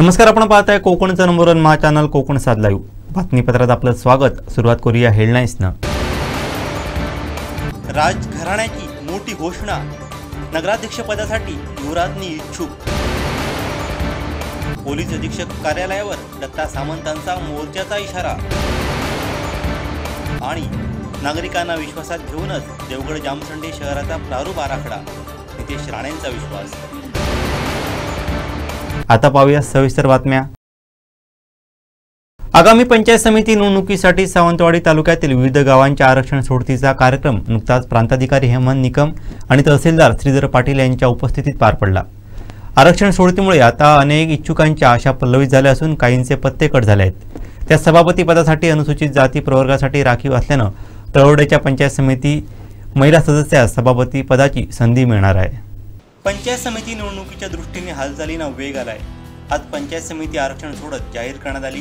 नमस्कार, आपण पाहताय कोकणचं नंबर 1 महा चॅनल कोकण सात लाईव्ह. बातमीपत्रात आपलं स्वागत. सुरुवात करूया हेडलाईन्सनं. राजघराण्याची मोठी घोषणा. नगराध्यक्षपदासाठी युवराजनी इच्छुक. पोलीस अधीक्षक कार्यालयावर दत्ता सामंतांचा मोर्चाचा इशारा. आणि नागरिकांना विश्वासात घेऊनच देवगड जामसंडे शहराचा प्रारूप आराखडा. नितेश राणेंचा विश्वास. आता पाहूया सविस्तर बातम्या. आगामी पंचायत समिती निवडणुकीसाठी सावंतवाडी तालुक्यातील विविध गावांच्या आरक्षण सोडतीचा कार्यक्रम नुकताच प्रांताधिकारी हेमंत निकम आणि तहसीलदार श्रीधर पाटील यांच्या उपस्थितीत पार पडला. आरक्षण सोडतीमुळे आता अनेक इच्छुकांच्या आशा पल्लवित झाल्या असून काहींचे पत्ते कट झाले आहेत. त्या सभापती पदासाठी अनुसूचित जाती प्रवर्गासाठी राखीव असल्यानं तळवडेच्या पंचायत समिती महिला सदस्यास सभापती पदाची संधी मिळणार आहे. पंचायत समिती निवडणुकीच्या दृष्टीने हालचालींना वेग आलाय. आज पंचायत समिती आरक्षण सोडत जाहीर करण्यात आली.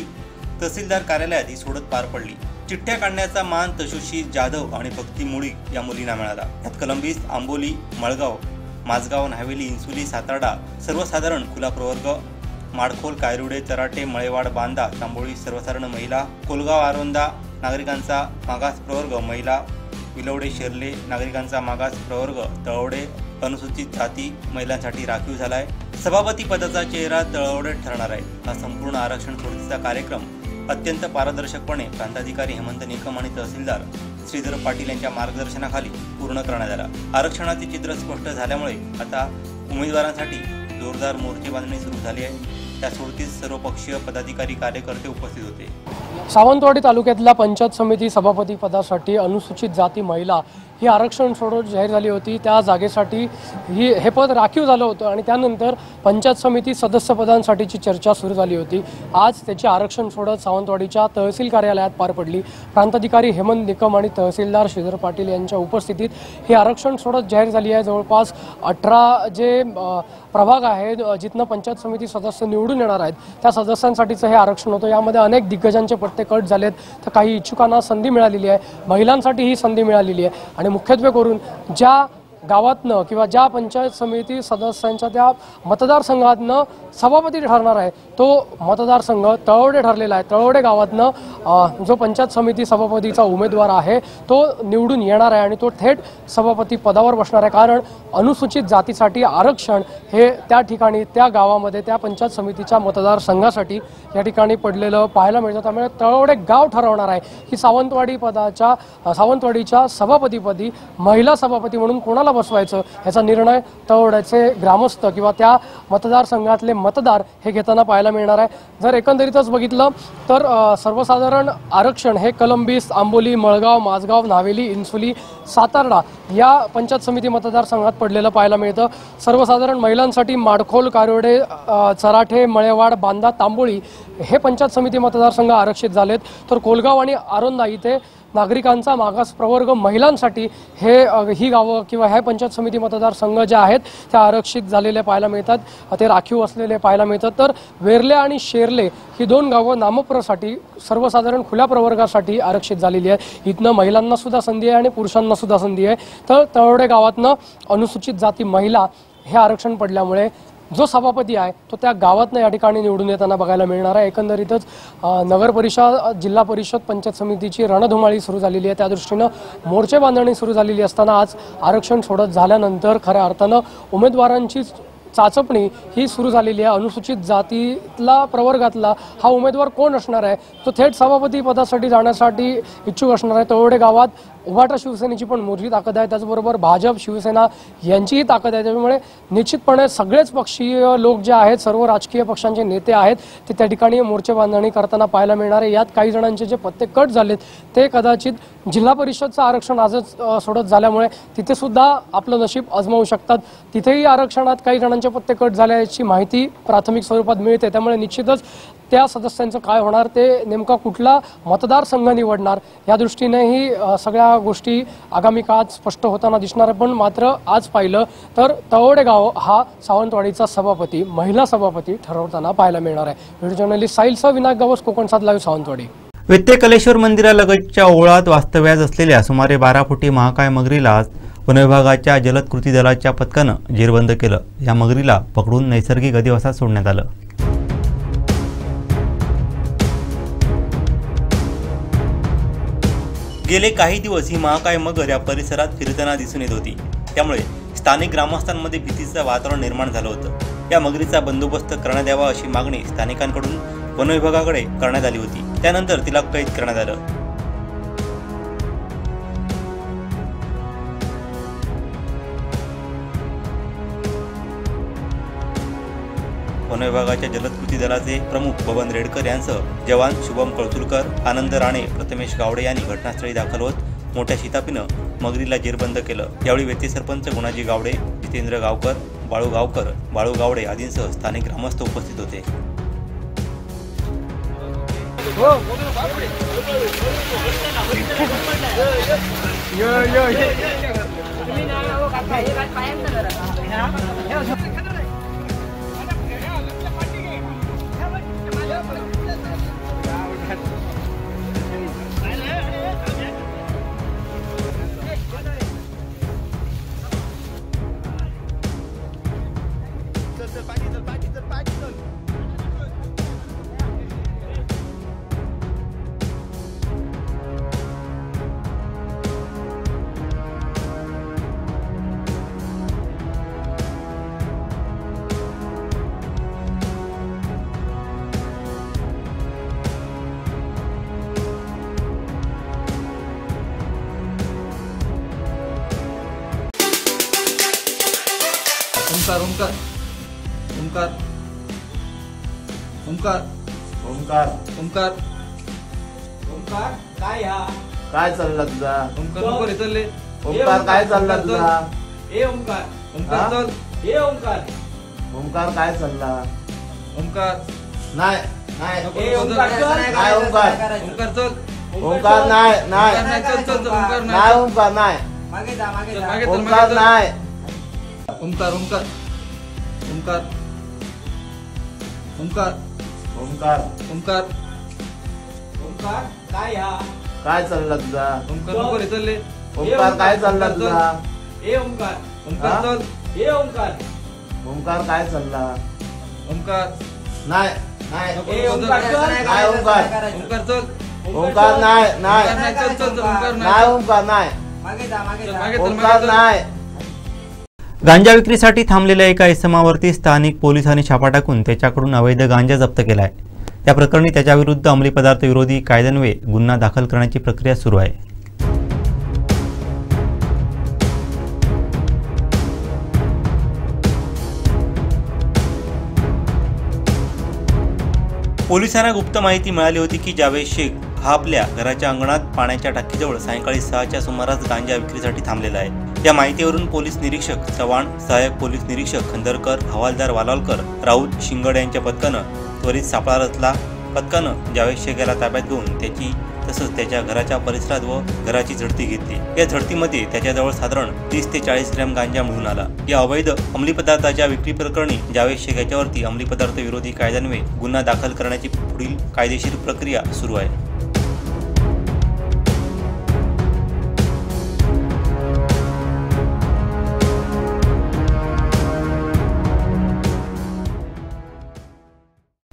तहसीलदार कार्यालयात ही सोडत पार पडली. चिठ्ठ्या काढण्याचा मान तशुशी जाधव आणि भक्ती मुळी या मुलींना मिळाला. यात कलंबिस, आंबोली, मळगाव, माझगाव, न्हावेली, इंसुली, सातारडा सर्वसाधारण खुला प्रवर्ग, माडखोल, कायरुडे, चराटे, मळेवाड, बांदा, तांबोळी सर्वसाधारण महिला, कोलगाव, आरोंदा नागरिकांचा मागास प्रवर्ग महिला, विलवडे, शेर्ले नागरिकांचा मागास प्रवर्ग, तळवडे अनुसूचित जाती महिलांसाठी राखीव झाला आहे. सभापती पदाचा चेहरा तळवडे ठरणार आहे. हा संपूर्ण आरक्षण सोडतीचा कार्यक्रम अत्यंत पारदर्शकपणे प्रांताधिकारी हेमंत निकम आणि तहसीलदार श्रीधर पाटील यांच्या मार्गदर्शनाखाली पूर्ण करण्यात आला. आरक्षणाचे चित्र स्पष्ट झाल्यामुळे आता उमेदवारांसाठी जोरदार मोर्चे बांधणी सुरू झाली आहे. त्या सोडतीत सर्वपक्षीय पदाधिकारी कार्यकर्ते उपस्थित होते. सावंतवाडी तालुक्यातल्या पंचायत समिती सभापती पदासाठी अनुसूचित जाती महिला ही आरक्षण सोडत जाहीर झाली होती. त्या जागेसाठी हे पद राखीव झालं होतं आणि त्यानंतर पंचायत समिती सदस्य पदांसाठीची चर्चा सुरू झाली होती. आज त्याची आरक्षण सोडत सावंतवाडीच्या तहसील कार्यालयात पार पडली. प्रांताधिकारी हेमंत निकम आणि तहसीलदार श्रीधर पाटील यांच्या उपस्थितीत ही आरक्षण सोडत जाहीर झाली आहे. जवळपास 18 जे प्रभाग आहे जिथनं पंचायत समिती सदस्य निवडून येणार आहेत त्या सदस्यांसाठीचं हे आरक्षण होतं. यामध्ये अनेक दिग्गजांचे पत्ते कट झालेत, तर काही इच्छुकांना संधी मिळालेली आहे. महिलांसाठी ही संधी मिळालेली आहे आणि मुख्यत्वे करून ज्या गावातनं किंवा ज्या पंचायत समिती सदस्यांच्या त्या मतदारसंघातनं सभापती ठरणार आहे तो मतदारसंघ तळवडे ठरलेला आहे. तळवडे गावातनं जो पंचायत समिती सभापतीचा उमेदवार आहे तो निवडून येणार आहे आणि तो थेट सभापती पदावर बसणार आहे. कारण अनुसूचित जातीसाठी आरक्षण हे त्या ठिकाणी त्या गावामध्ये त्या पंचायत समितीच्या मतदारसंघासाठी या ठिकाणी पडलेलं पाहायला मिळतं. त्यामुळे तळवडे गाव ठरवणार आहे की सावंतवाडीच्या सभापतीपदी महिला सभापती म्हणून कोणाला बसवायचं याचा निर्णय तळवड्याचे ग्रामस्थ किंवा त्या मतदारसंघातले मतदार हे घेताना पाहायला मिळणार आहे. जर एकंदरीतच बघितलं तर सर्वसाधारण आरक्षण हे कलंबिस, आंबोली, मळगाव, माझगाव, न्हावेली, इंसुली, सातारडा या पंचायत समिती मतदारसंघात पडलेलं पाहायला मिळतं. सर्वसाधारण महिलांसाठी माडखोल, कारोडे, चराठे, मळेवाड, बांदा, तांबोळी हे पंचायत समिती मतदारसंघ आरक्षित झालेत. तर कोलगाव आणि आरोंदा इथे नागरिकांचा मागास प्रवर्ग महिलांसाठी ही गावं किंवा ह्या पंचायत समिती मतदारसंघ जे आहेत ते आरक्षित झालेले पाहायला मिळतात, ते राखीव असलेले पाहायला मिळतात. तर वेर्ले आणि शेर्ले ही 2 गावं नामप्रसाठी सर्वसाधारण खुल्या प्रवर्गासाठी आरक्षित झालेली आहे. इथनं महिलांना सुद्धा संधी आहे आणि पुरुषांना सुद्धा संधी आहे. तर तळवडे गावातनं अनुसूचित जाती महिला हे आरक्षण पडल्यामुळे जो सभापती आहे तो त्या गावातनं या ठिकाणी निवडून येताना बघायला मिळणार आहे. एकंदरीतच नगर परिषद, जिल्हा परिषद, पंचायत समितीची रणधुमाळी सुरू झालेली आहे. त्या दृष्टीनं मोर्चे बांधणी सुरू झालेली असताना आज आरक्षण सोडत झाल्यानंतर खऱ्या अर्थानं उमेदवारांची चाचपणी ही सुरू झालेली आहे. अनुसूचित जातीतला प्रवर्गातला हा उमेदवार कोण असणार आहे तो थेट सभापती पदासाठी जाण्यासाठी इच्छुक असणार आहे. तळवडे गावात उभाटा शिवसेनेची पण मोठी ताकद आहे, त्याचबरोबर भाजप, शिवसेना यांचीही ताकद आहे. त्यामुळे निश्चितपणे सगळेच पक्षीय लोक जे आहेत, सर्व राजकीय पक्षांचे नेते आहेत ते त्या ठिकाणी मोर्चे बांधणी करताना पाहायला मिळणार आहे. यात काही जणांचे जे पत्ते कट झालेत ते कदाचित जिल्हा परिषदचं आरक्षण आजच सोडत झाल्यामुळे तिथे सुद्धा आपलं नशीब आजमावू शकतात. तिथेही आरक्षणात काही जणांचे पत्ते कट झाल्याची माहिती प्राथमिक स्वरूपात मिळते. त्यामुळे निश्चितच त्या सदस्यांचं काय होणार, ते नेमका कुठला मतदारसंघ निवडणार या दृष्टीनेही सगळ्या गोष्टी आगामी काळात स्पष्ट होताना दिसणार आहे. पण मात्र आज पाहिलं तर तळवडे गाव हा सावंतवाडीचा सभापती, महिला सभापती ठरवताना पाहायला मिळणार आहे. व्हिडिओ जर्नलिस्ट साहिलसह विनायक गावस, कोकण सात लाईव्ह, सावंतवाडी. व्यत्यकलेश्वर मंदिरालगतच्या ओळात वास्तव्यास असलेल्या सुमारे 12 फुटी महाकाय मगरीला वनविभागाच्या जलद कृती दलाच्या पथकानं जेरबंद केलं. या मगरीला पकडून नैसर्गिक अधिवासात सोडण्यात आलं. गेले काही दिवस ही महाकाय मगर या परिसरात फिरताना दिसून येत होती। त्यामुळे स्थानिक ग्रामस्थांमध्ये भीतीचं वातावरण निर्माण झालं होतं। या मगरीचा बंदोबस्त करण्यात यावा अशी मागणी स्थानिकांकडून वन विभागाकडे करण्यात आली होती। त्यानंतर तिला कैद करण्यात आलं। वन विभागाच्या जलद कृती दलाचे प्रमुख बबन रेडकर यांसह जवान शुभम कळसुलकर, आनंद राणे, प्रथमेश गावडे यांनी घटनास्थळी दाखल होत मोठ्या शिताफीनं मगरीला जेरबंद केलं। यावेळी व्यक्ती सरपंच गुणाजी गावडे, जितेंद्र गावकर, बाळू गावडे आदींसह स्थानिक ग्रामस्थ उपस्थित होते। ओंकार ओंकार ओंकार ओंकार ओंकार ओंकार काय हा काय चालला तुझा? ओंकार नको चालले ओंकार काय चालला तुझा? ए ओंकार ओंकार चल ए ओंकार ओंकार काय चालला? ओंकार नाही नाही ए ओंकार नाही ओंकार ओंकार चल ओंकार नाही नाही चल चल ओंकार नाही ओंकार नाही मागे जा ओंकार नाही ओंकार ओंकार ओंकार ओंकार ओंकार ओंकार ओंकार काय हा काय चालला तुझा? ओंकार नको चालले ओंकार काय चालला तुझा? ए ओंकार ओंकार चल ए ओंकार ओंकार काय चालला? ओंकार नाही नाही ए ओंकार नाही ओंकार ओंकार चल ओंकार नाही नाही चल चल ओंकार नाही ओंकार नाही मागे जा ओंकार नाही। गांजा विक्रीसाठी थांबलेल्या एका इसमावरती स्थानिक पोलिसांनी छापा टाकून त्याच्याकडून अवैध गांजा जप्त केलाय। या प्रकरणी त्याच्याविरुद्ध अंमली पदार्थ विरोधी कायद्यान्वये गुन्हा दाखल करण्याची प्रक्रिया सुरू आहे। पोलिसांना गुप्त माहिती मिळाली होती की जावेद शेख हा आपल्या घराच्या अंगणात पाण्याच्या टाकीजवळ सायंकाळी 6च्या सुमारास गांजा विक्रीसाठी थांबलेला आहे। या माहितीवरून पोलीस निरीक्षक चव्हाण, सहाय्यक पोलीस निरीक्षक खंदरकर, हवालदार वालावलकर, राऊत, शिंगड यांच्या पथकानं त्वरित सापळा रचला। पथकानं जावेद शेख याला ताब्यात घेऊन त्याची तसंच त्याच्या घराच्या परिसरात व घराची झडती घेतली। या झडतीमध्ये त्याच्याजवळ साधारण 30 ते 40 ग्रॅम गांजा मिळून आला। या अवैध अंमली पदार्थाच्या विक्री प्रकरणी जावेद शेख याच्यावरती अंमली पदार्थ विरोधी कायद्यान्वये गुन्हा दाखल करण्याची पुढील कायदेशीर प्रक्रिया सुरू आहे।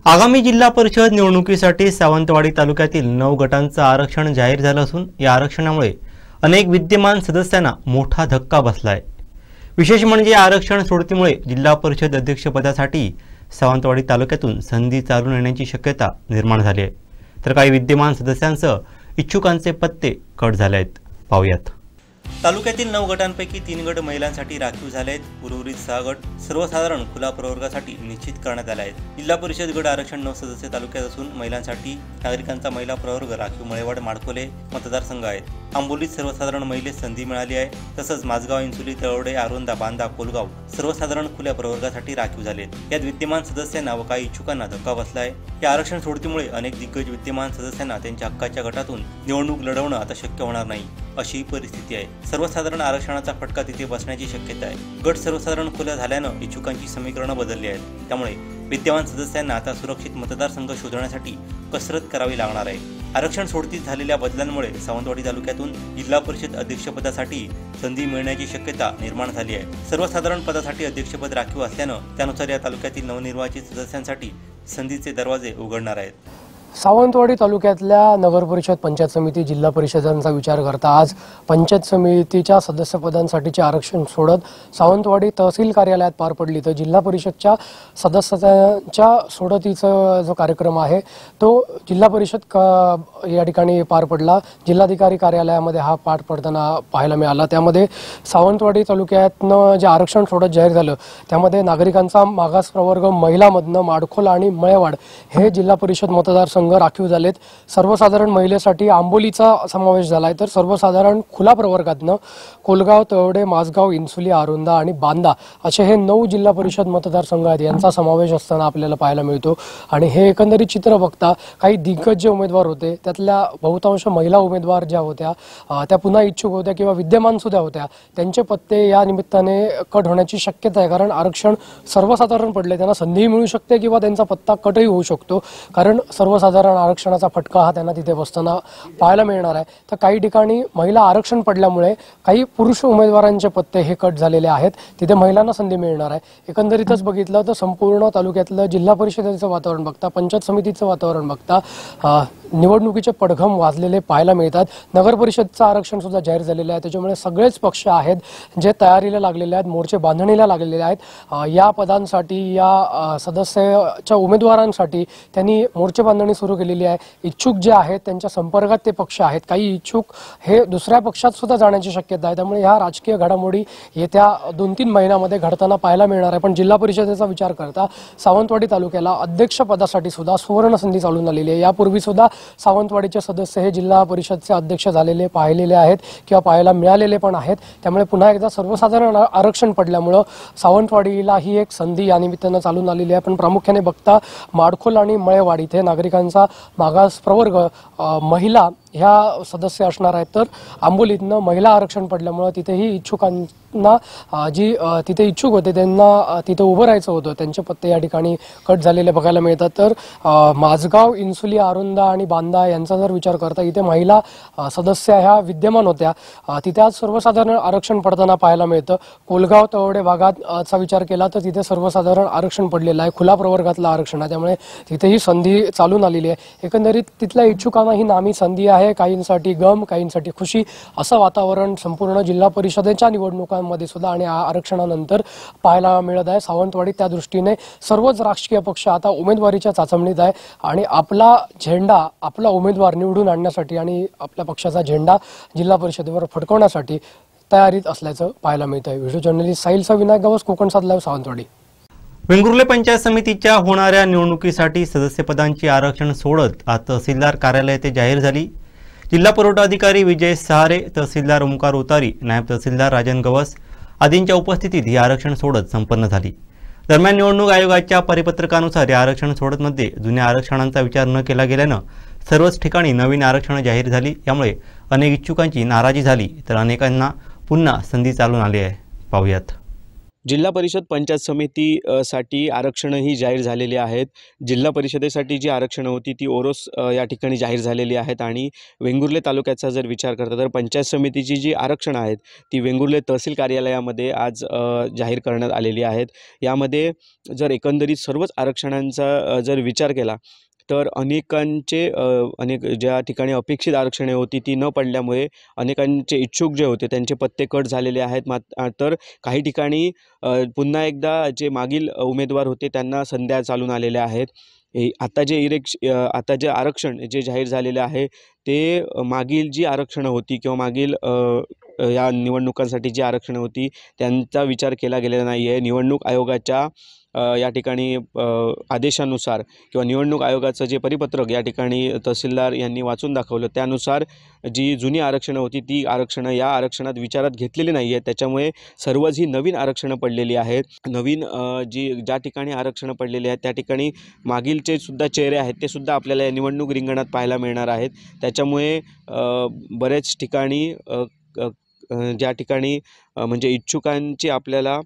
आगामी जिल्हा परिषद निवडणुकीसाठी सावंतवाडी तालुक्यातील 9 गटांचं आरक्षण जाहीर झालं असून या आरक्षणामुळे अनेक विद्यमान सदस्यांना मोठा धक्का बसलाय। विशेष म्हणजे या आरक्षण सोडतीमुळे जिल्हा परिषद अध्यक्षपदासाठी सावंतवाडी तालुक्यातून संधी चालून येण्याची शक्यता निर्माण झाली आहे। तर काही विद्यमान सदस्यांसह इच्छुकांचे पत्ते कट झाले आहेत। पाहूयात। तालुक्यातील 9 गटांपैकी 3 गट महिलांसाठी राखीव झाले आहेत। उर्वरित 6 गट सर्वसाधारण खुला प्रवर्गासाठी निश्चित करण्यात आले आहेत। जिल्हा परिषद गट आरक्षण 9 सदस्य तालुक्यात असून महिलांसाठी नागरिकांचा महिला प्रवर्ग राखीव मळेवाड माडकोले मतदारसंघ आहेत। आंबोलीत सर्वसाधारण महिलेस संधी मिळाली आहे। तसंच माझगाव, इंसुली, तळवडे, आरोंदा, बांदा, कोलगाव सर्वसाधारण खुल्या प्रवर्गासाठी राखीव झालेत। यात विद्यमान सदस्यांना व काही इच्छुकांना धक्का बसला आहे। या आरक्षण सोडतीमुळे अनेक दिग्गज विद्यमान सदस्यांना त्यांच्या हक्काच्या गटातून निवडणूक लढवणं आता शक्य होणार नाही अशी परिस्थिती आहे। सर्वसाधारण आरक्षणाचा फटका तिथे बसण्याची शक्यता आहे। गट सर्वसाधारण खुल्या झाल्यानं इच्छुकांची समीकरणं बदलली आहेत। त्यामुळे विद्यमान सदस्यांना आता सुरक्षित मतदारसंघ शोधण्यासाठी कसरत करावी लागणार आहे। आरक्षण सोडतीत झालेल्या बदलांमुळे सावंतवाडी तालुक्यातून जिल्हा परिषद अध्यक्षपदासाठी संधी मिळण्याची शक्यता निर्माण झाली आहे। सर्वसाधारण पदासाठी अध्यक्षपद राखीव असल्यानं त्यानुसार या तालुक्यातील नवनिर्वाचित सदस्यांसाठी संधीचे दरवाजे उघडणार आहेत। सावंतवाडी तालुक्यातल्या नगरपरिषद, पंचायत समिती, जिल्हा परिषदांचा विचार करता आज पंचायत समितीच्या सदस्यपदांसाठीचे आरक्षण सोडत सावंतवाडी तहसील कार्यालयात पार पडली. तर जिल्हा परिषदच्या सदस्यांच्या सोडतीचा जो कार्यक्रम आहे तो जिल्हा परिषद या ठिकाणी पार पडला. जिल्हाधिकारी कार्यालयामध्ये हा पार पडताना पाहायला मिळाला. त्यामध्ये सावंतवाडी तालुक्यातनं जे आरक्षण सोडत जाहीर झालं त्यामध्ये नागरिकांचा मागास प्रवर्ग महिलामधनं माडखोल आणि मळेवाड हे जिल्हा परिषद मतदारसंघ राखीव झालेत. सर्वसाधारण महिलेसाठी आंबोलीचा समावेश झालाय, तर सर्वसाधारण खुला प्रवर्गातनं कोलगाव, तळवडे, माझगाव, इन्सुली, आरोंदा आणि बांदा असे हे 9 जिल्हा परिषद मतदारसंघ आहेत. यांचा समावेश असताना आपल्याला पाहायला मिळतो. आणि हे एकंदरीत चित्र बघता काही दिग्गज जे उमेदवार होते त्यातल्या बहुतांश महिला उमेदवार ज्या होत्या त्या पुन्हा इच्छुक होत्या किंवा विद्यमान सुद्धा होत्या. त्यांचे पत्ते या निमित्ताने कट होण्याची शक्यता आहे, कारण आरक्षण सर्वसाधारण पडले. त्यांना संधी मिळू शकते किंवा त्यांचा पत्ता कटही होऊ शकतो, कारण सर्वसाधारण आरक्षणाचा फटका हा त्यांना तिथे बसताना पाहायला मिळणार आहे. तर काही ठिकाणी महिला आरक्षण पडल्यामुळे काही पुरुष उमेदवारांचे पत्ते हे कट झालेले आहेत. तिथे महिलांना संधी मिळणार आहे. एकंदरीतच बघितलं तर संपूर्ण तालुक्यातलं जिल्हा परिषदेचं वातावरण बघता, पंचायत समितीचं वातावरण बघता निवडणुकीचे पडघम वाजलेले पाहायला मिळतात. नगर परिषदचं आरक्षण सुद्धा जाहीर झालेलं आहे. त्याच्यामुळे सगळेच पक्ष आहेत जे तयारीला लागलेले आहेत, मोर्चे बांधणीला लागलेले आहेत. या पदांसाठी, या सदस्याच्या उमेदवारांसाठी त्यांनी मोर्चे बांधणी सुरू केलेली आहे. इच्छुक जे आहेत त्यांच्या संपर्कात ते पक्ष आहेत. काही इच्छुक हे दुसऱ्या पक्षात सुद्धा जाण्याची शक्यता आहे. त्यामुळे ह्या राजकीय घडामोडी येत्या 2-3 महिन्यामध्ये घडताना पाहायला मिळणार आहे. पण जिल्हा परिषदेचा विचार करता सावंतवाडी तालुक्याला अध्यक्षपदासाठी सुद्धा सुवर्ण संधी चालून आलेली आहे. यापूर्वी सुद्धा सावंतवाडीचे सदस्य हे जिल्हा परिषदचे अध्यक्ष झालेले पाहिलेले आहेत किंवा पाहायला मिळालेले पण आहेत. त्यामुळे पुन्हा एकदा सर्वसाधारण आरक्षण पडल्यामुळं सावंतवाडीला ही एक संधी या निमित्तानं चालून आलेली आहे. पण प्रामुख्याने बघता माडखोल आणि मळेवाड इथे नागरिकांचा मागास प्रवर्ग महिला ह्या सदस्य असणार आहेत. तर आंबोलीतनं महिला आरक्षण पडल्यामुळं तिथेही इच्छुकांना जी तिथे इच्छुक होते त्यांना तिथे उभं राहायचं होतं, त्यांचे पत्ते या ठिकाणी कट झालेले बघायला मिळतात. तर माझगाव, इन्सुली, आरोंदा आणि बांदा यांचा जर विचार करता इथे महिला सदस्य ह्या विद्यमान होत्या. तिथे आज सर्वसाधारण आरक्षण पडताना पाहायला मिळतं. कोलगाव, तळवडे भागाचा विचार केला तर तिथे सर्वसाधारण आरक्षण पडलेलं आहे. खुला प्रवर्गातलं आरक्षण आहे, त्यामुळे तिथेही संधी चालून आलेली आहे. एकंदरीत तिथल्या इच्छुकांना ही नामी संधी आहे. काहींसाठी गम, काहींसाठी खुशी असं वातावरण संपूर्ण जिल्हा परिषदेच्या निवडणुकांमध्ये सुद्धा आणि आरक्षणानंतर पाहायला मिळत आहे. सावंतवाडी त्या दृष्टीने सर्वच राजकीय पक्ष आता उमेदवारीच्या चाचणीत आहे आणि आपला झेंडा, आपला उमेदवार निवडून आणण्यासाठी आणि आपल्या पक्षाचा झेंडा जिल्हा परिषदेवर फडकवण्यासाठी तयारीत असल्याचं पाहायला मिळत आहे. व्हिडिओ जर्नलिस्ट साहिलचा विनायक गवस, कोकण 7 लाईव्ह, सावंतवाडी. वेंगुर्ले पंचायत समितीच्या होणाऱ्या निवडणुकीसाठी सदस्यपदांची आरक्षण सोडत आज तहसीलदार कार्यालय येथे जाहीर झाली. जिल्हा पुरवठा अधिकारी विजय सहारे, तहसीलदार ओमकार उतारी, नायब तहसीलदार राजन गवस आदींच्या उपस्थितीत ही आरक्षण सोडत संपन्न झाली. दरम्यान निवडणूक आयोगाच्या परिपत्रकानुसार या आरक्षण सोडतमध्ये जुन्या आरक्षणांचा विचार न केला गेल्यानं सर्वच ठिकाणी नवीन आरक्षण जाहीर झाली. यामुळे अनेक इच्छुकांची नाराजी झाली तर अनेकांना पुन्हा संधी चालून आली आहे. पाहूयात. जिल्हा परिषद पंचायत समिती साठी आरक्षणही जाहीर झालेली आहेत. जिल्हा परिषदेसाठी जी आरक्षणं होती ती ओरोस या ठिकाणी जाहीर झालेली आहेत आणि वेंगुर्ले तालुक्याचा जर विचार करता तर पंचायत समितीची जी आरक्षणं आहेत ती वेंगुर्ले तहसील कार्यालयामध्ये आज जाहीर करण्यात आलेली आहेत. यामध्ये जर एकंदरीत सर्वच आरक्षणांचा जर विचार केला तर अनेक ज्या ठिकाणी अपेक्षित आरक्षणे होती ती न पडल्यामुळे अनेकांचे इच्छुक जे होते त्यांचे पत्ते कट झालेले आहेत. तर काही ठिकाणी पुन्हा एकदा जे मागील उमेदवार होते त्यांना संध्या चालून आलेल्या आहेत. आता जे आरक्षण जे जाहीर झालेले आहे ते मागील जी आरक्षणं होती किंवा मागील या निवडणुकांसाठी जी आरक्षणं होती त्यांचा विचार केला गेलेला नाही आहे. निवडणूक आयोगाच्या या ठिकाणी आदेशानुसार किंवा निवडणूक आयोगाचं जे परिपत्रक या ठिकाणी तहसीलदार यांनी वाचून दाखवलं त्यानुसार जी जुनी आरक्षणं होती ती आरक्षणं या आरक्षणात विचारात घेतलेली नाही आहेत. त्याच्यामुळे सर्वच ही नवीन आरक्षणं पडलेली आहेत. नवीन ज्या ठिकाणी आरक्षणं पडलेली आहेत त्या ठिकाणी मागीलचे सुद्धा चेहरे आहेत ते सुद्धा आपल्याला या निवडणूक रिंगणात पाहायला मिळणार आहेत. त्याच्यामुळे बरेच ठिकाणी ज्या ठिकाणी म्हणजे इच्छुकांची आपल्याला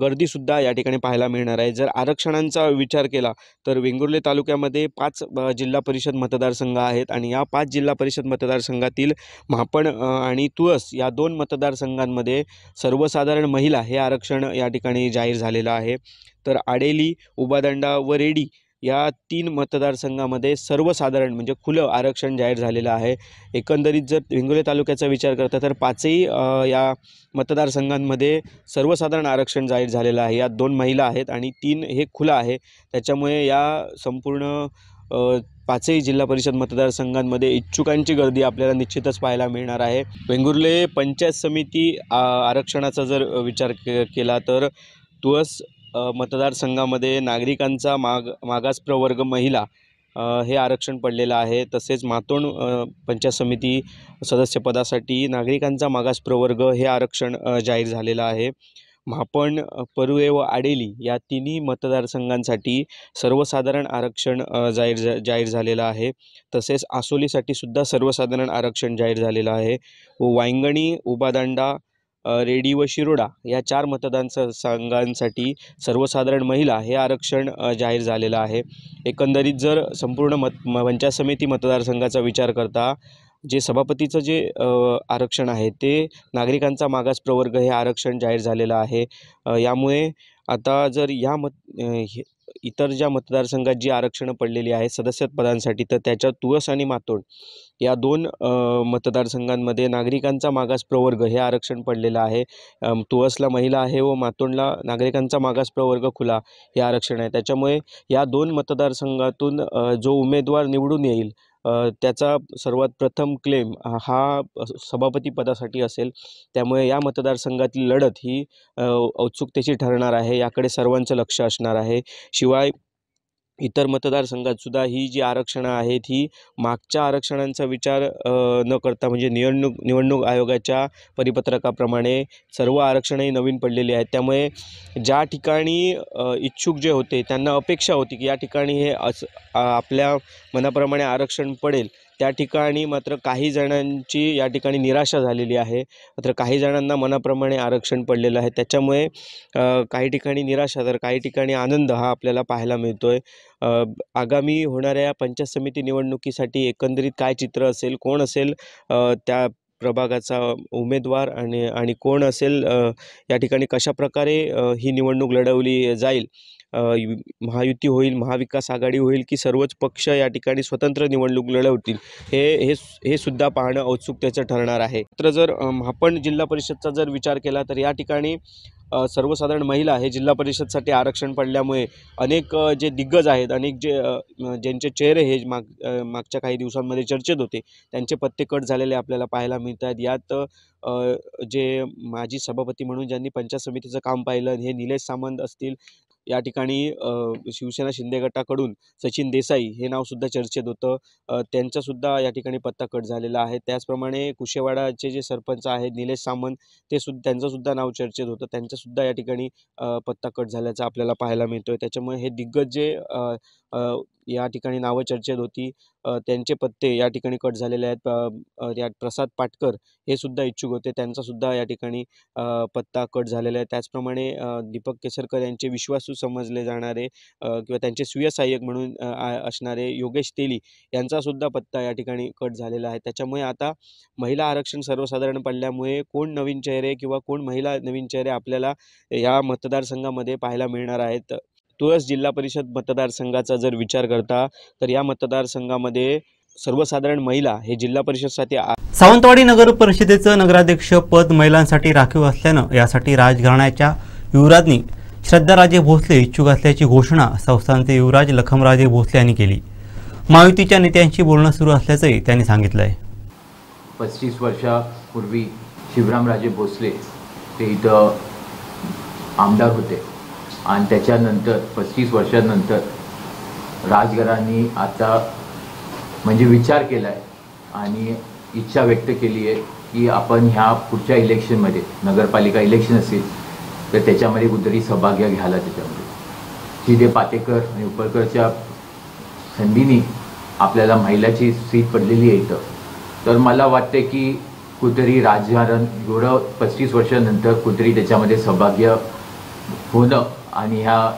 गर्दीसुद्धा या ठिकाणी पाहायला मिळणार आहे. जर आरक्षणांचा विचार केला तर वेंगुर्ले तालुक्यामध्ये 5 जिल्हा परिषद मतदारसंघ आहेत आणि या 5 जिल्हा परिषद मतदारसंघातील म्हापण आणि तुळस या 2 मतदारसंघांमध्ये सर्वसाधारण महिला हे आरक्षण या ठिकाणी जाहीर झालेलं आहे. तर आडेली, उबादांडा व रेडी या 3 मतदारसंघामध्ये सर्वसाधारण म्हणजे खुलं आरक्षण जाहीर झालेलं आहे। एकंदरीत जर वेंगुर्ले तालुक्याचा विचार करता तर 5ही या मतदारसंघांमध्ये सर्वसाधारण आरक्षण जाहीर झालेलं आहे। यात 2 महिला आहेत आणि 3 हे खुलं आहे। त्याच्यामुळे या संपूर्ण 5ही जिल्हा परिषद मतदारसंघांमध्ये इच्छुकांची गर्दी आपल्याला निश्चितच पाहायला मिळणार आहे। वेंगुर्ले पंचायत समिती आरक्षणाचा जर विचार केला तर तुळस मतदारसंघामध्ये नागरिकांचा मागास प्रवर्ग महिला हे आरक्षण पडलेलं आहे। तसेच मातोंड पंचायत समिती सदस्यपदासाठी नागरिकांचा मागास प्रवर्ग हे आरक्षण जाहीर झालेलं आहे। म्हापण, परुळे व आडेली या 3ही मतदारसंघांसाठी सर्वसाधारण आरक्षण जाहीर झालेलं आहे। तसेच आसोलीसाठी सुद्धा सर्वसाधारण आरक्षण जाहीर झालेलं आहे। व वांगणी, उबादांडा, रेडी व शिरोडा या 4 मतदारसंघांसाठी सर्वसाधारण महिला हे आरक्षण जाहीर झालेलं आहे। एकंदरीत जर संपूर्ण पंचायत समिती मतदारसंघाचा विचार करता जे सभापतीचं जे आरक्षण आहे ते नागरिकांचा मागास प्रवर्ग हे आरक्षण जाहीर झालेलं आहे। यामुळे आता जर इतर ज्या मतदारसंघात जी आरक्षणं पडलेली आहेत सदस्य पदांसाठी तर त्याच्यात तुळस आणि मातोंड या 2 मतदारसंघांमध्ये नागरिकांचा मागास प्रवर्ग हे आरक्षण पडलेलं आहे। तुळसला महिला आहे व मातोंडला नागरिकांचा मागास प्रवर्ग खुला हे आरक्षण आहे। त्याच्यामुळे या 2 मतदारसंघातून जो उमेदवार निवडून येईल त्याचा सर्वात प्रथम क्लेम हा सभापती पदासाठी असेल। त्यामुळे या मतदारसंघातील लढत ही औत्सुकतेची ठरणार आहे, याकडे सर्वांचं लक्ष असणार आहे। शिवाय इतर मतदारसंघात सुद्धा ही जी आरक्षणं आहेत ही मागच्या आरक्षणांचा विचार न करता म्हणजे निवडणूक आयोगाच्या परिपत्रकाप्रमाणे सर्व आरक्षणही नवीन पडलेली आहेत। त्यामुळे ज्या ठिकाणी इच्छुक जे होते त्यांना अपेक्षा होती की या ठिकाणी हे आपल्या मनाप्रमाणे आरक्षण पडेल, त्या ठिकाणी मात्र काही जणांची या ठिकाणी निराशा झालेली आहे। मात्र काही जणांना मनाप्रमाणे आरक्षण पडलेलं आहे। त्याच्यामुळे काही ठिकाणी निराशा तर काही ठिकाणी आनंद हा आपल्याला पाहायला मिळतोय। आगामी होणाऱ्या पंचायत समिती निवडणुकीसाठी एकंदरीत काय चित्र असेल, कोण असेल त्या प्रभागाचा उमेदवार आणि कोण असेल या ठिकाणी कशाप्रकारे ही निवडणूक लढवली जाईल, महायुती होईल, महाविकास आघाडी होईल की सर्वच पक्ष या ठिकाणी स्वतंत्र निवडणूक लढवतील हे सुद्धा पाहणं औत्सुकतेचं ठरणार आहे। तर जर म्हापण जिल्हा परिषदचा जर विचार केला तर या ठिकाणी सर्वसाधारण महिला हे जिल्हा परिषदसाठी आरक्षण पडल्यामुळे अनेक जे दिग्गज आहेत, अनेक ज्यांचे चेहरे हे मागच्या काही दिवसांमध्ये चर्चेत होते त्यांचे पत्ते कट झालेले आपल्याला पाहायला मिळत आहेत। यात जे माजी सभापती म्हणून ज्यांनी पंचायत समितीचं काम पाहिलं हे निलेश सामंत असतील, या ठिकाणी शिवसेना शिंदे गटाकडून सचिन देसाई हे नावसुद्धा चर्चेत होतं, त्यांचासुद्धा या ठिकाणी पत्ता कट झालेला आहे। त्याचप्रमाणे कुशेवाडाचे जे सरपंच आहेत निलेश सामंत त्यांचंसुद्धा नाव चर्चेत होतं, त्यांचासुद्धा या ठिकाणी पत्ता कट झाल्याचं आपल्याला पाहायला मिळतोय। त्याच्यामुळे हे दिग्गज जे या ठिकाणी नावं चर्चेत होती त्यांचे पत्ते या ठिकाणी कट झालेले आहेत। या प्रसाद पाटकर हे सुद्धा इच्छुक होते, त्यांचासुद्धा या ठिकाणी पत्ता कट झालेला आहे। त्याचप्रमाणे दीपक केसरकर यांचे विश्वासू समजले जाणारे किंवा त्यांचे स्वीय सहाय्यक म्हणून असणारे योगेश तेली यांचासुद्धा पत्ता या ठिकाणी कट झालेला आहे। त्याच्यामुळे आता महिला आरक्षण सर्वसाधारण पडल्यामुळे कोण नवीन चेहरे किंवा कोण महिला नवीन चेहरे आपल्याला या मतदारसंघामध्ये पाहायला मिळणार आहेत। तुळस जिल्हा परिषद मतदारसंघाचा जर विचार करता तर या मतदारसंघामध्ये सर्वसाधारण महिला हे जिल्हा परिषदसाठी सावंतवाडी नगर परिषदेचं नगराध्यक्ष पद महिलांसाठी राखीव असल्यानं यासाठी राजघराण्याच्या युवराजनी श्रद्धाराजे भोसले इच्छुक असल्याची घोषणा संस्थानचे युवराज लखमराजे भोसले यांनी केली। महायुतीच्या नेत्यांशी बोलणं सुरू असल्याचंही त्यांनी सांगितलंय। 35 वर्षापूर्वी शिवरामराजे भोसले ते इथं आमदार होते आणि त्याच्यानंतर 35 वर्षांनंतर राजघरांनी आता म्हणजे विचार केला आहे आणि इच्छा व्यक्त केली आहे की आपण ह्या पुढच्या इलेक्शनमध्ये नगरपालिका इलेक्शन असेल तर त्याच्यामध्ये कुठेतरी सहभाग घ्यायला, त्याच्यामध्ये जिथे पातेकर आणि उपळकरच्या संधीने आपल्याला महिलाची सीट पडलेली आहे इथं, तर मला वाटते की कुठेतरी राजघराण एवढं 35 वर्षानंतर कुठेतरी त्याच्यामध्ये सहभाग्य होणं आणि ह्या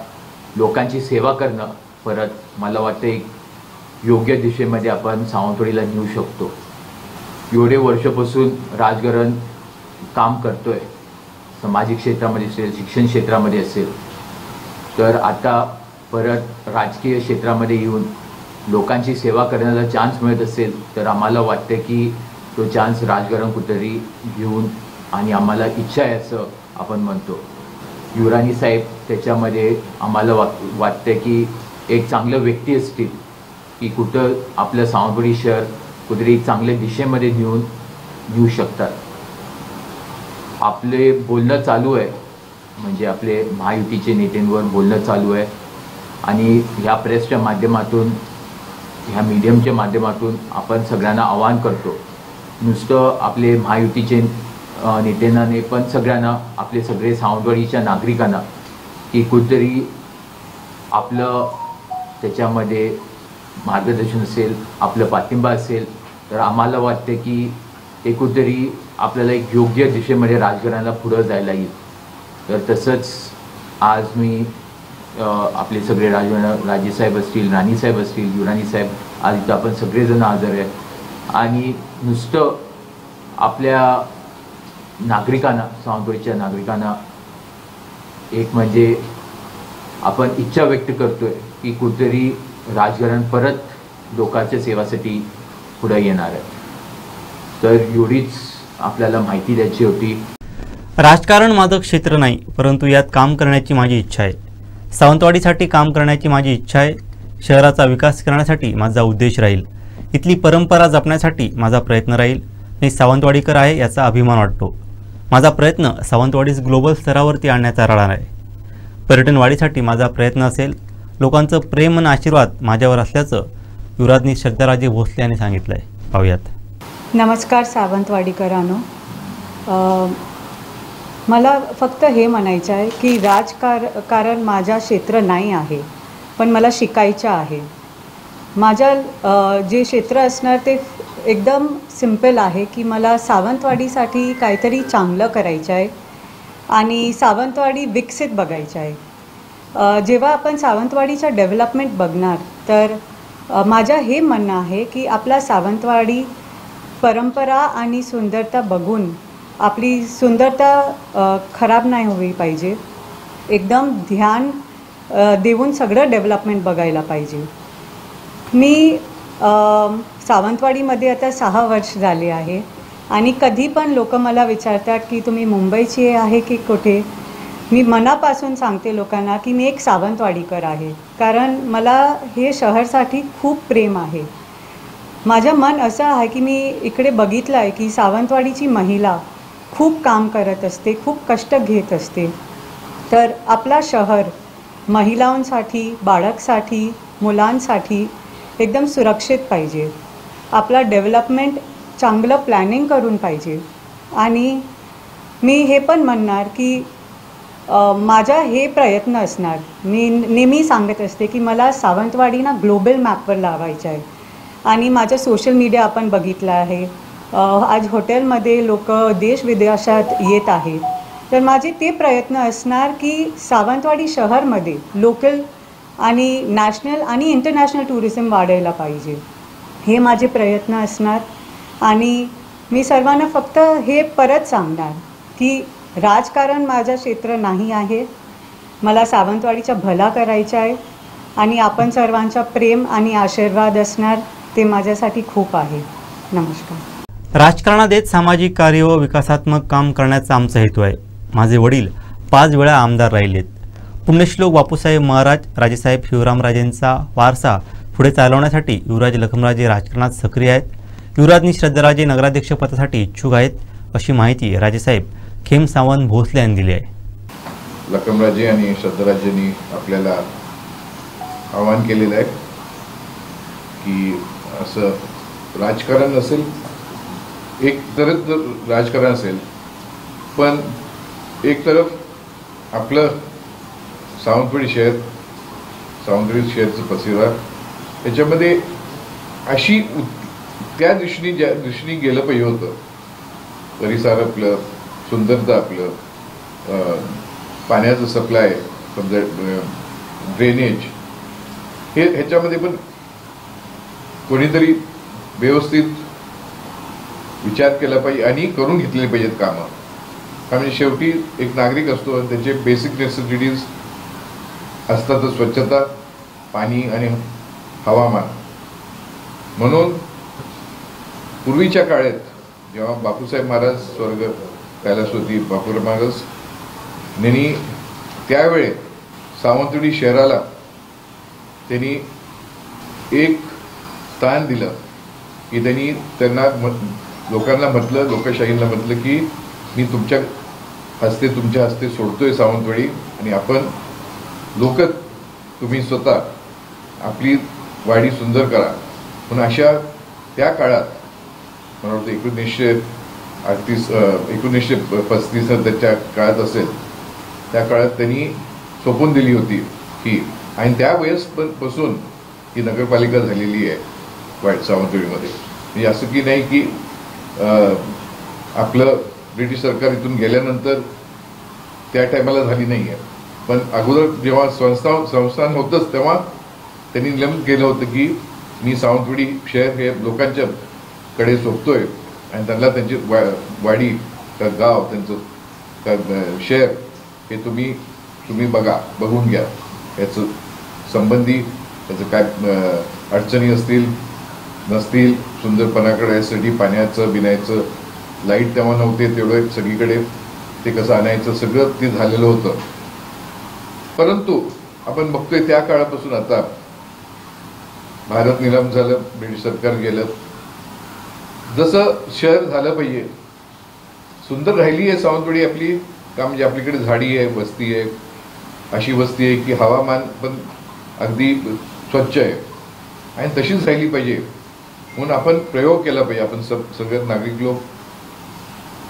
लोकांची सेवा करणं परत मला वाटते एक योग्य दिशेमध्ये आपण सावंतवाडीला नेऊ शकतो। एवढे वर्षापासून राजघराण काम करतोय, सामाजिक क्षेत्रामध्ये असेल, शिक्षण क्षेत्रामध्ये असेल, तर आता परत राजकीय क्षेत्रामध्ये येऊन लोकांची सेवा करण्याचा चान्स मिळत असेल तर आम्हाला वाटतं की तो चान्स राजकारण कुठेतरी घेऊन आणि आम्हाला इच्छा आहे असं आपण म्हणतो. युवराणी साहेब त्याच्यामध्ये आम्हाला वाटतं की एक चांगलं व्यक्ती असतील की कुठं आपलं सावंतवाडी शहर कुठेतरी एक चांगल्या दिशेमध्ये नेऊ शकतात. आपले बोलणं चालू आहे, म्हणजे आपले महायुतीचे नेत्यांवर बोलणं चालू आहे आणि ह्या प्रेसच्या माध्यमातून ह्या मीडियमच्या माध्यमातून आपण सगळ्यांना आवाहन करतो, नुसतं आपले महायुतीचे नेत्यांना नाही पण सगळ्यांना, आपले सगळे सावंतवाडीच्या नागरिकांना की कुठेतरी आपलं त्याच्यामध्ये मार्गदर्शन असेल, आपलं पाठिंबा असेल तर आम्हाला वाटते की ते कुठेतरी आपल्याला एक योग्य दिशेमध्ये राजकारणाला पुढं जायला येईल. तर तसंच आज मी आपले सगळे राजेसाहेब असतील, राणीसाहेब असतील, युवराणी साहेब, आज इथं आपण सगळेजण हजर आहे आणि नुसतं आपल्या नागरिकांना, सावंतवाडीच्या नागरिकांना एक म्हणजे आपण इच्छा व्यक्त करतोय की कुठेतरी राजकारण परत लोकांच्या सेवासाठी पुढे येणार आहे. तर एवढीच आपल्याला माहिती द्यायची होती. राजकारण माझं क्षेत्र नाही, परंतु यात काम करण्याची माझी इच्छा आहे. सावंतवाडीसाठी काम करण्याची माझी इच्छा आहे. शहराचा विकास करण्यासाठी माझा उद्देश राहील. इथली परंपरा जपण्यासाठी माझा प्रयत्न राहील. मी सावंतवाडीकर आहे याचा अभिमान वाटतो. माझा प्रयत्न सावंतवाडीस ग्लोबल स्तरावरती आणण्याचा राहणार आहे. पर्यटन वाढीसाठी माझा प्रयत्न असेल. लोकांचं प्रेम आणि आशीर्वाद माझ्यावर असल्याचं युवराजनी श्रद्धाराजे भोसले यांनी सांगितलं आहे. पाहूयात. नमस्कार सावंतवाडीकरांनो, मला फक्त हे म्हणायचं आहे की राजकारण माझा क्षेत्र नाही आहे, पण मला शिकायचं आहे. माझं जे क्षेत्र असणार ते एकदम सिंपल आहे की मला सावंतवाडीसाठी काहीतरी चांगलं करायचं आहे आणि सावंतवाडी विकसित बघायचं आहे. जेव्हा आपण सावंतवाडीचं डेव्हलपमेंट बघणार तर माझं हे म्हणणं आहे की आपला सावंतवाडी परंपरा आणि सुंदरता बघून आपली सुंदरता खराब नाही होई पाहिजे. एकदम ध्यान देऊन सगळं डेव्हलपमेंट बघायला पाहिजे. मी सावंतवाडीमध्ये आता 6 वर्ष झाले आहे आणि कधी पण लोक मला विचारतात की तुम्ही मुंबईची आहे की कुठे. मी मनापासून सांगते लोकांना की मी एक सावंतवाडीकर आहे, कारण मला हे शहरासाठी खूप प्रेम आहे. माझं मन असं आहे की मी इकडे बघितलं आहे की सावंतवाडीची महिला खूप काम करत असते, खूप कष्ट घेत असते. तर आपला शहर महिलांसाठी, बाळकासाठी, मुलांसाठी एकदम सुरक्षित पाहिजे. आपला डेव्हलपमेंट चांगलं प्लॅनिंग करून पाहिजे. आणि मी हे पण म्हणणार की माझा हे प्रयत्न असणार, मी नेहमी सांगत असते की मला सावंतवाडीना ग्लोबल मॅपवर लावायचं आहे. आणि माझं सोशल मीडिया आपण बघितलं आहे, आज हॉटेलमध्ये लोक देश विदेशात येत आहेत. तर माझे ते प्रयत्न असणार की सावंतवाडी शहरमध्ये लोकल आणि नॅशनल आणि इंटरनॅशनल टुरिझम वाढायला पाहिजे. हे माझे प्रयत्न असणार. आणि मी सर्वांना फक्त हे परत सांगणार की राजकारण माझं क्षेत्र नाही आहे. मला सावंतवाडीचा भला करायचा आहे आणि आपण सर्वांचा प्रेम आणि आशीर्वाद असणार ते माझ्यासाठी खूप आहे. नमस्कार. राजकारणात सामाजिक कार्य व विकासात्मक काम करण्याचा आमचा हेतू आहे. माझे वडील 5 वेळा आमदार राहिलेत. पुण्यश्लोक बापूसाहेब महाराज राजेसाहेब शिवरामराजेंचा वारसा पुढे चालवण्यासाठी युवराज लखमराजे राजकारणात सक्रिय आहेत. युवराजनी श्रद्धाराजे नगराध्यक्षपदासाठी इच्छुक आहेत, अशी माहिती राजेसाहेब खेम सावंत भोसले यांनी दिली आहे. लखमराजे आणि श्रद्धाराजेंनी आपल्याला आवाहन केलेलं आहे की असं राजकारण नसेल, एक तरफ राजकारण असेल, पण एक तरफ आपलं सावंतवाडी सावंतवाडी शहरचं परिसर त्याच्यामध्ये अशी त्या दिशेने ज्या दिशेने गेलं पाहिजे होतं. परिसर आपलं, सुंदरता आपलं, पाण्याचं सप्लाय, समजा ड्रेनेज, ह्याच्यामध्ये पण कोणीतरी व्यवस्थित विचार केला पाहिजे आणि करून घेतलेले पाहिजेत कामं. कारण शेवटी एक नागरिक असतो, त्याचे बेसिक नेसेसिटीज असतातच. स्वच्छता, पाणी आणि हवामान. म्हणून पूर्वीच्या काळात जेव्हा बापूसाहेब महाराज स्वर्ग कैलासवती बापूराव महाराज यांनी त्यावेळे सावंतवाडी शहराला त्यांनी एक स्थान दिलं की त्यांना लोकांना म्हटलं, लोकशाहीला म्हटलं की मी तुमच्या हस्ते सोडतोय सावंतवाडी आणि आपण लोक तुम्ही स्वतः आपली वाडी सुंदर करा. पण अशा त्या काळात मला वाटतं 1935 त्याच्या काळात असेल, त्या काळात त्यांनी सोपून दिली होती ही, आणि त्या वेळेसपासून ही नगरपालिका झालेली आहे सावंतवाडीमध्ये. म्हणजे असं की नाही की आपलं ब्रिटिश सरकार इथून गेल्यानंतर त्या टायमाला झाली नाही आहे, पण अगोदर जेव्हा संस्थान होतंच तेव्हा त्यांनी नियम केलं होतं की मी सावंतवाडी शहर हे लोकांच्या कडे सोपतोय आणि त्यांना त्यांची वाडी गाव त्यांचं शहर हे तुम्ही बघून घ्या. याचं संबंधी त्याचं काय अडचणी असतील नसतील, सुंदरपणाकडे यासाठी पाण्याचं बिण्याचं लाईट तेव्हा नव्हते तेवढं सगळीकडे ते कसं आणायचं सगळं ते झालेलं होतं. परंतु आपण बघतोय त्या काळापासून आता भारत निलाम झालं, ब्रिटिश सरकार गेलं, जसं शहर झालं पाहिजे सुंदर राहिली आहे सावंतवाडी आपली का, म्हणजे आपल्याकडे झाडी आहे, वस्ती आहे, अशी वस्ती आहे की हवामान पण अगदी स्वच्छ आहे आणि तशीच राहिली पाहिजे. म्हणून आपण प्रयोग केला पाहिजे. आपण सगळे नागरिक लोक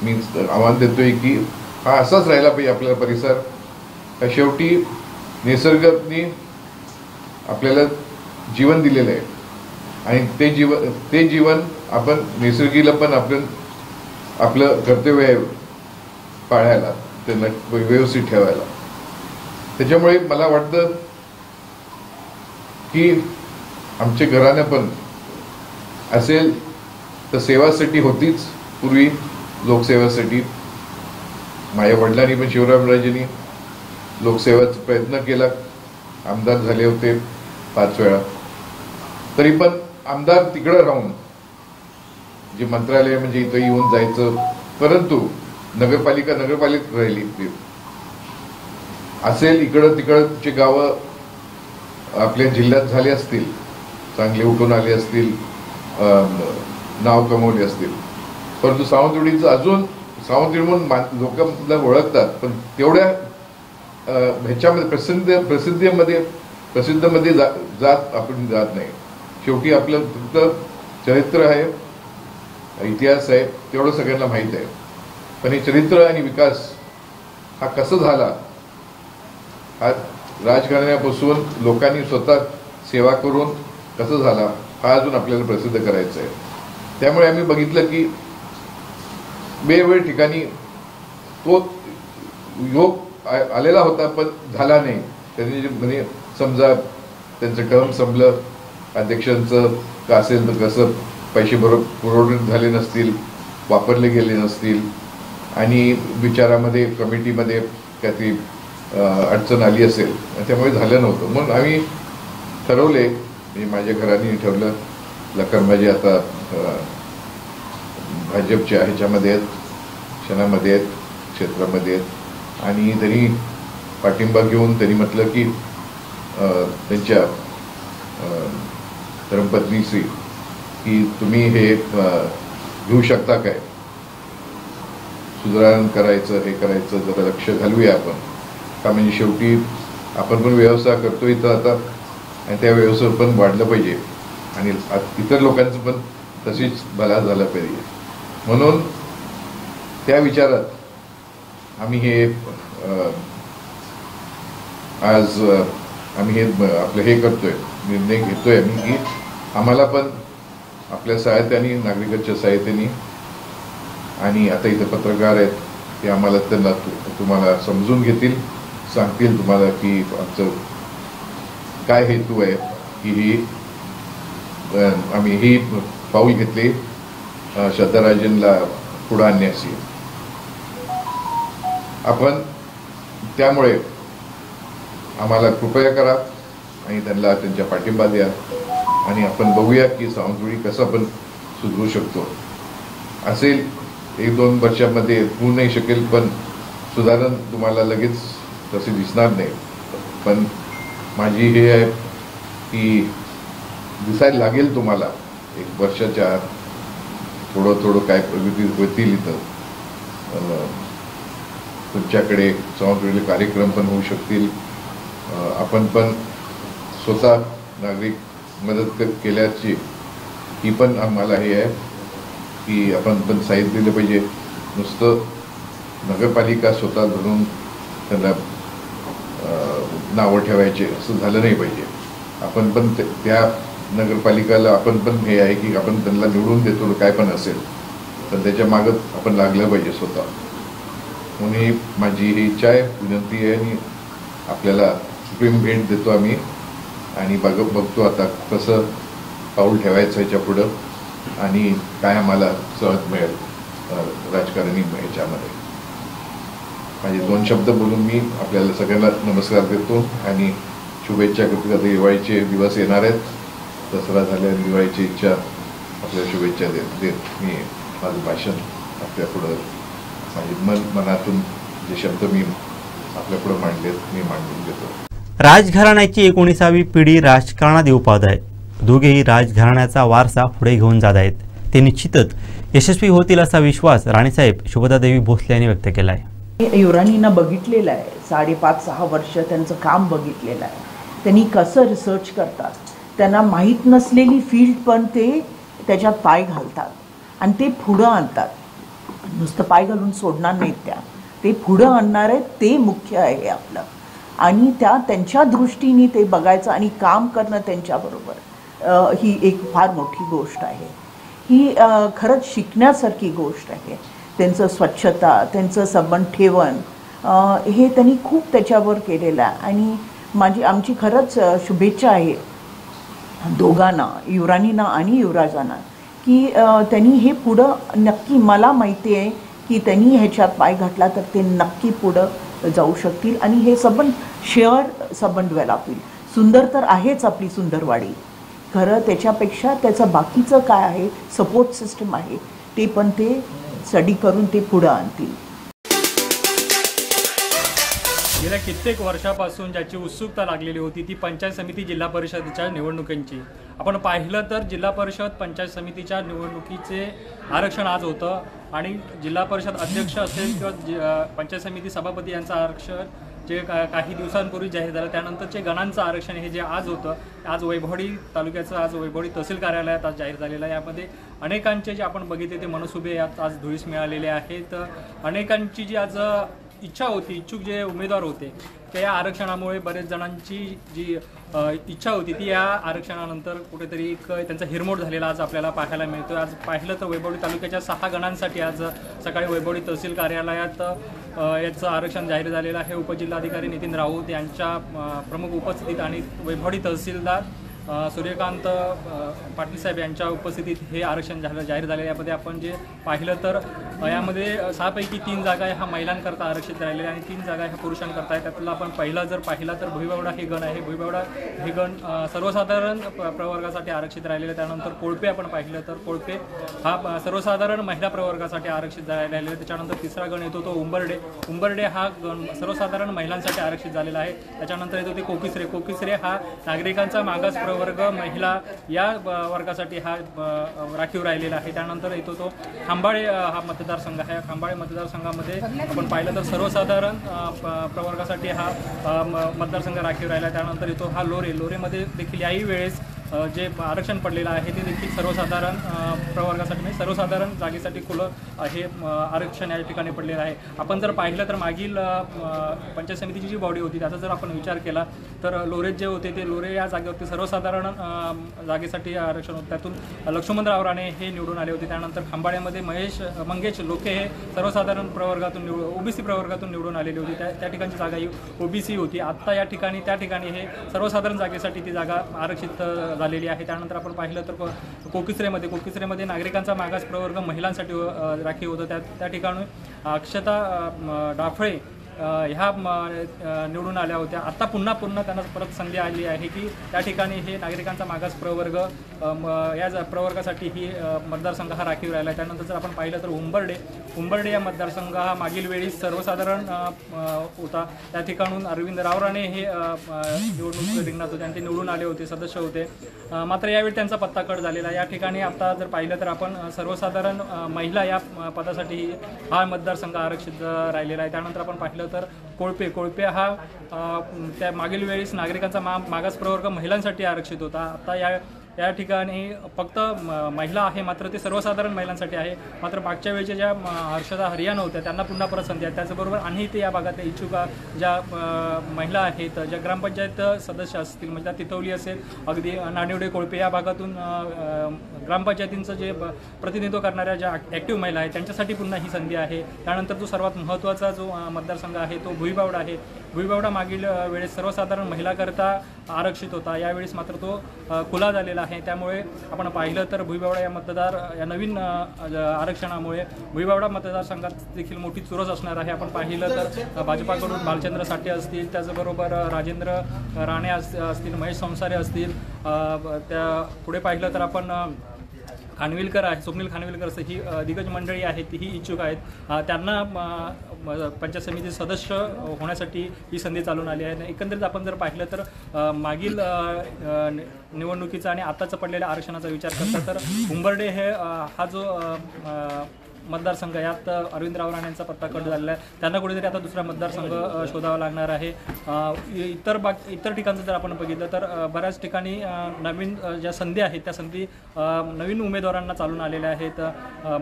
मी आव्हान देतोय की हा असाच राहिला पाहिजे आपला परिसर. शेवटी निसर्गाने आपल्याला जीवन दिलेलं आहे आणि ते जीवन आपण निसर्गाला पण आपलं कर्तव्य आहे पाळायला, त्यांना व्यवस्थित ठेवायला. त्याच्यामुळे मला वाटतं की आमच्या घरानं पण असेल तर सेवासाठी होतीच पूर्वी, लोकसेवेसाठी. माझ्या वडिलांनी पण शिवरामराजेंनी लोकसेवेचा प्रयत्न केला, आमदार झाले होते 5 वेळा. तरी पण आमदार तिकडं राहून जे मंत्रालय म्हणजे इथं येऊन जायचं, परंतु नगरपालिका राहिली. असेल इकडं तिकडचे गावं आपल्या जिल्ह्यात झाले असतील, चांगले उठून आले असतील, नाव कमवले असतील, परंतु सावंतवाडीचं अजून सावंतवाडी म्हणून लोकांना ओळखतात, पण तेवढ्या ह्याच्यामध्ये प्रसिद्धमध्ये आपण जात नाही. शेवटी आपलं फक्त चरित्र आहे, इतिहास आहे, तेवढं सगळ्यांना माहीत आहे. पण हे चरित्र आणि विकास हा कसं झाला, हा राजकारण्यापासून लोकांनी स्वतः सेवा करून कसं झाला, हा अजून आपल्याला प्रसिद्ध करायचं आहे. त्यामुळे आम्ही बघितलं की वेगवेगळ्या ठिकाणी तो योग आलेला होता पण झाला नाही. त्यांनी म्हणजे समजा त्यांचं टर्म संपलं, अध्यक्षांचं का असेल तर कसं पैसे पुरवठे झाले नसतील, वापरले गेले नसतील आणि विचारामध्ये कमिटीमध्ये काहीतरी अडचण आली असेल, त्यामुळे झालं नव्हतं. म्हणून आम्ही ठरवले, म्हणजे माझ्या घराने ठरवलं, लखनबाजी आता भाजपच्या ह्याच्यामध्ये आहेत, क्षणामध्ये आहेत, क्षेत्रामध्ये आहेत आणि त्यांनी पाठिंबा घेऊन त्यांनी म्हटलं की त्यांच्या धर्मपत्नीशी की तुम्ही हे घेऊ शकता काय, सुधारण करायचं, हे करायचं, जरा लक्ष घालूया आपण का, म्हणजे शेवटी आपण पण व्यवसाय करतो इथं आता आणि त्या व्यवसाय पण वाढलं पाहिजे आणि इतर लोकांचं पण तशीच भला झालं पाहिजे. म्हणून त्या विचारात आम्ही हे आज आम्ही आपलं हे करतोय, निर्णय घेतोय आम्ही की आम्हाला पण आपल्या सहायत्याने, नागरिकांच्या सहायत्याने आणि आता इथं पत्रकार आहेत ते आम्हाला त्यांना तुम्हाला समजून घेतील, सांगतील तुम्हाला की आमचं काय हेतू आहे की आम्ही ही पाऊल घेतली श्रद्धाराजेंना पुढे आणण्याची. आपण त्यामुळे आम्हाला कृपया करा आणि त्यांना त्यांच्या पाठिंबा द्या आणि आपण बघूया की सावंतवाडी कसं आपण सुधरू शकतो. असेल 1-2 वर्षामध्ये होऊ नाही शकेल, पण सुधारण तुम्हाला लगेच तसे दिसणार नाही. पण माझी हे आहे की दिसायला लागेल तुम्हाला 1 वर्षाच्या आत थोडं काय प्रगती होतील. इथं तुमच्याकडे सावंतवाडीले कार्यक्रम पण होऊ शकतील. आपण पण स्वतः नागरिक मदत केल्याची ही पण आम्हाला हे आहे की आपण पण साहित्य दिलं पाहिजे. नुसतं नगरपालिका स्वतः धरून त्यांना नावं ठेवायचे असं झालं नाही पाहिजे. आपण पण त्या नगरपालिकाला आपण पण हे आहे की आपण त्यांना निवडून देतो काय पण असेल, पण त्याच्या मागं आपण लागलं पाहिजे स्वतः. म्हणून माझी ही इच्छा आहे, विनंती आहे आणि आपल्याला सुप्रीम भेट देतो आम्ही आणि बघतो आता कसं पाऊल ठेवायचं ह्याच्या पुढं आणि काय आम्हाला सहज मिळेल राजकारणी ह्याच्यामध्ये. माझे 2 शब्द बोलून मी आपल्याला सगळ्यांना नमस्कार देतो आणि शुभेच्छा करतो. आता दिवाळीचे दिवस येणार आहेत, दसरा झाल्यावर दिवाळीची इच्छा आपल्याला शुभेच्छा देत मी माझं भाषण आपल्यापुढं माझे मनातून जे शब्द मी आपल्यापुढं मांडलेत मी मांडून देतो. राजघराण्याची 19वी पिढी राजकारणात येऊ पाहत आहे. दोघेही राजघराण्याचा वारसा पुढे घेऊन जात आहेत. ते निश्चितच यशस्वी होतील असा विश्वास राणीसाहेब शुभदादेवी भोसले यांनी व्यक्त केला आहे. युवराणींना बघितलेलं आहे, 5.5-6 वर्ष त्यांचं काम बघितलेलं आहे. त्यांनी कसं रिसर्च करतात, त्यांना माहीत नसलेली फील्ड पण ते त्याच्यात पाय घालतात आणि ते पुढं आणतात. नुसतं पाय घालून सोडणार नाहीत, ते पुढं आणणार आहेत. ते मुख्य आहे आपलं आणि त्यांच्या दृष्टीने ते बघायचं आणि काम करणं त्यांच्याबरोबर ही एक फार मोठी गोष्ट आहे. ही खरंच शिकण्यासारखी गोष्ट आहे. त्यांचं स्वच्छता, त्यांचं सबंध ठेवण हे त्यांनी खूप त्याच्यावर केलेलं आहे आणि आमची खरंच शुभेच्छा आहे दोघांना, युवराणींना आणि युवराजांना, की त्यांनी हे पुढं नक्की, मला माहिती आहे की त्यांनी ह्याच्यात पाय घातला तर ते नक्की पुढं जाऊ शकतील आणि हे सबंध शेअर सबंध डेव्हलप होईल. सुंदर तर आहेच आपली सुंदरवाडी, खरं त्याच्यापेक्षा त्याचं बाकीचं काय आहे, सपोर्ट सिस्टम आहे, ते पण ते स्टडी करून ते पुढं आणतील. गेल्या कित्येक वर्षापासून ज्याची उत्सुकता लागलेली होती ती पंचायत समिती जिल्हा परिषदेच्या निवडणुकींची. आपण पाहिलं तर जिल्हा परिषद पंचायत समितीच्या निवडणुकीचे आरक्षण आज होतं आणि जिल्हा परिषद अध्यक्ष असेल किंवा पंचायत समिती सभापती यांचं आरक्षण जे काही दिवसांपूर्वी जाहीर झालं, त्यानंतरचे गणांचं आरक्षण हे जे आज होतं, आज वैभववाडी तालुक्याचं आज वैभववाडी तहसील कार्यालयात आज जाहीर झालेलं आहे. यामध्ये अनेकांचे जे आपण बघितले ते मनसुबे यात आज धुळीस मिळालेले आहेत. अनेकांची जी आज इच्छा होती, इच्छुक जे उमेदवार होते ते या आरक्षणामुळे बरेच जणांची जी इच्छा होती ती या आरक्षणानंतर कुठेतरी एक त्यांचा हिरमोड झालेला आज आपल्याला पाहायला मिळतो. आज पाहिलं तर वैभववाडी तालुक्याच्या 6 गणांसाठी आज सकाळी वैभववाडी तहसील कार्यालयात याचं आरक्षण जाहीर झालेलं आहे. उपजिल्हाधिकारी नितीन राऊत यांच्या प्रमुख उपस्थितीत आणि वैभववाडी तहसीलदार सूर्यकांत पाटील साहेब यांच्या उपस्थितीत हे आरक्षण जाहीर झाले. यामध्ये आपण जे पाहिलं तर यामध्ये 6 पैकी 3 जागा ह्या महिलांकरता आरक्षित राहिलेल्या आणि 3 जागा ह्या पुरुषांकरता आहे. त्यातला आपण पहिला जर पाहिला तर भुईबावडा हे गण आहे. भुईबावडा हे गण सर्वसाधारण प्रवर्गासाठी आरक्षित राहिलेलं आहे. त्यानंतर कोळपे आपण पाहिलं तर कोळपे हा सर्वसाधारण महिला प्रवर्गासाठी आरक्षित राहिलेला आहे. त्याच्यानंतर तिसरा गण येतो तो उंबर्डे. उंबर्डे हा गण सर्वसाधारण महिलांसाठी आरक्षित झालेला आहे. त्याच्यानंतर येतो ते कोकिसरे. कोकिसरे हा नागरिकांचा मागास वर्ग महिला या वर्गासाठी हा राखीव राहिलेला आहे. त्यानंतर येतो तो खांबाळे हा मतदारसंघ आहे. खांबाळे मतदारसंघामध्ये आपण पाहिलं तर सर्वसाधारण प्रवर्गासाठी हा मतदारसंघ राखीव राहिला. त्यानंतर येतो हा लोरे. लोरेमध्ये देखील याही वेळेस जे आरक्षण पडलेलं आहे ते देखील सर्वसाधारण प्रवर्गासाठी म्हणजे सर्वसाधारण जागेसाठी खुलं हे आरक्षण या ठिकाणी पडलेलं आहे. आपण जर पाहिलं तर मागील पंचायत समितीची जी बॉडी होती त्याचा जर आपण विचार केला तर लोरे जे होते ते लोरे या जागेवरती सर्वसाधारण जागेसाठी आरक्षण होतं. त्यातून लक्ष्मणराव राणे हे निवडून आले होते. त्यानंतर खांबाळ्यामध्ये मंगेश लोके हे सर्वसाधारण प्रवर्गातून ओबीसी प्रवर्गातून निवडून आलेली होती. त्या ठिकाणची जागा ही ओबीसी होती. आत्ता या ठिकाणी त्या ठिकाणी हे सर्वसाधारण जागेसाठी ती जागा आरक्षित झालेली आहे. त्यानंतर आपण पाहिलं तर कोकिसरेमध्ये नागरिकांचा मागास प्रवर्ग महिलांसाठी राखीव होतं. त्या ठिकाणी अक्षता डाफळे ह्या निवडून आल्या होत्या. आता पुन्हा त्यांना परत संधी आली आहे की त्या ठिकाणी हे नागरिकांचा मागास प्रवर्ग या प्रवर्गासाठी ही मतदारसंघ हा राखीव राहिला आहे. त्यानंतर जर आपण पाहिलं तर उंबर्डे या मतदारसंघ हा मागील वेळी सर्वसाधारण होता. त्या ठिकाणून अरविंद रावराणे हे निवडणूक रिंगणात होते आणि ते निवडून आले होते, सदस्य होते. मात्र यावेळी त्यांचा पत्ता कट झालेला. या ठिकाणी आता जर पाहिलं तर आपण सर्वसाधारण महिला या पदासाठी हा मतदारसंघ आरक्षित राहिलेला आहे. त्यानंतर आपण पाहिलं तर कोळपे हा त्या मागील वेळेस नागरिकांचा मागास प्रवर्ग महिलांसाठी आरक्षित होता. आता या ठिकाणी फक्त महिला आहे, मात्र ते सर्वसाधारण महिलांसाठी आहे. मात्र मागच्या वेळेच्या ज्या हर्षदा हरियाणा होत्या त्यांना पुन्हा परत संधी आहे. त्याचबरोबर आणि ते या भागातल्या इच्छुक ज्या महिला आहेत, ज्या ग्रामपंचायत सदस्य असतील, म्हणजे तिथवली असेल, अगदी नानिवडे कोळपे या भागातून ग्रामपंचायतींचं जे प्रतिनिधित्व करणाऱ्या ज्या ॲक्टिव्ह महिला आहेत त्यांच्यासाठी पुन्हा ही संधी आहे. त्यानंतर जो सर्वात महत्त्वाचा जो मतदारसंघ आहे तो भुईबावडा आहे. भुईबावडा मागील वेळेस सर्वसाधारण महिलाकरता आरक्षित होता. यावेळेस मात्र तो खुला झालेला आहे. त्यामुळे आपण पाहिलं तर भुईबावडा या नवीन आरक्षणामुळे भुईबावडा मतदारसंघात देखील मोठी चुरस असणार आहे. आपण पाहिलं तर भाजपाकडून भालचंद्र साठे असतील, त्याचबरोबर राजेंद्र राणे असतील, महेश संसारे असतील, त्या पुढे पाहिलं तर आपण खानविलकर आहे, स्वप्नील खानविलकर असं ही दिग्गज मंडळी आहेत, तीही इच्छुक आहेत. त्यांना पंचायत समिती सदस्य होण्यासाठी ही संधी चालून आली आहे. एकंदरीत आपण जर पाहिलं तर मागील निवडणुकीचा आणि आताचा पडलेल्या आरक्षणाचा विचार करता तर उंबर्डे हे हा जो मतदारसंघ यात अरविंद रावराणे यांचा पत्ता कट झालेला आहे. त्यांना कुठेतरी आता दुसरा मतदारसंघ शोधावा लागणार आहे. इतर ठिकाणचं जर आपण बघितलं तर बऱ्याच ठिकाणी नवीन ज्या संधी आहेत त्या संधी नवीन उमेदवारांना चालून आलेल्या आहेत.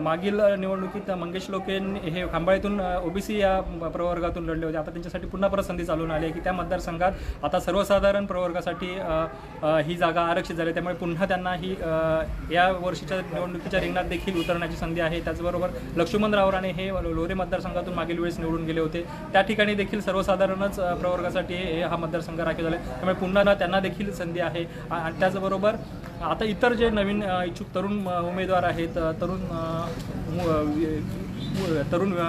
मागील निवडणुकीत मंगेश लोके हे खांबाळीतून ओबीसी या प्रवर्गातून लढले होते. आता त्यांच्यासाठी पुन्हा परत संधी चालून आली आहे की त्या मतदारसंघात आता सर्वसाधारण प्रवर्गासाठी ही जागा आरक्षित झाली. त्यामुळे पुन्हा त्यांना ही या वर्षीच्या निवडणुकीच्या रिंगणात देखील उतरण्याची संधी आहे. त्याचबरोबर लक्ष्मण रावराणे हे लोरे मतदारसंघातून मागील वेळेस निवडून गेले होते. त्या ठिकाणी देखील सर्वसाधारणच प्रवर्गासाठी हा मतदारसंघ राखीव झाला. त्यामुळे पुन्हा त्यांना देखील संधी आहे. आणि त्याचबरोबर आता इतर जे नवीन इच्छुक तरुण उमेदवार आहेत, तरुण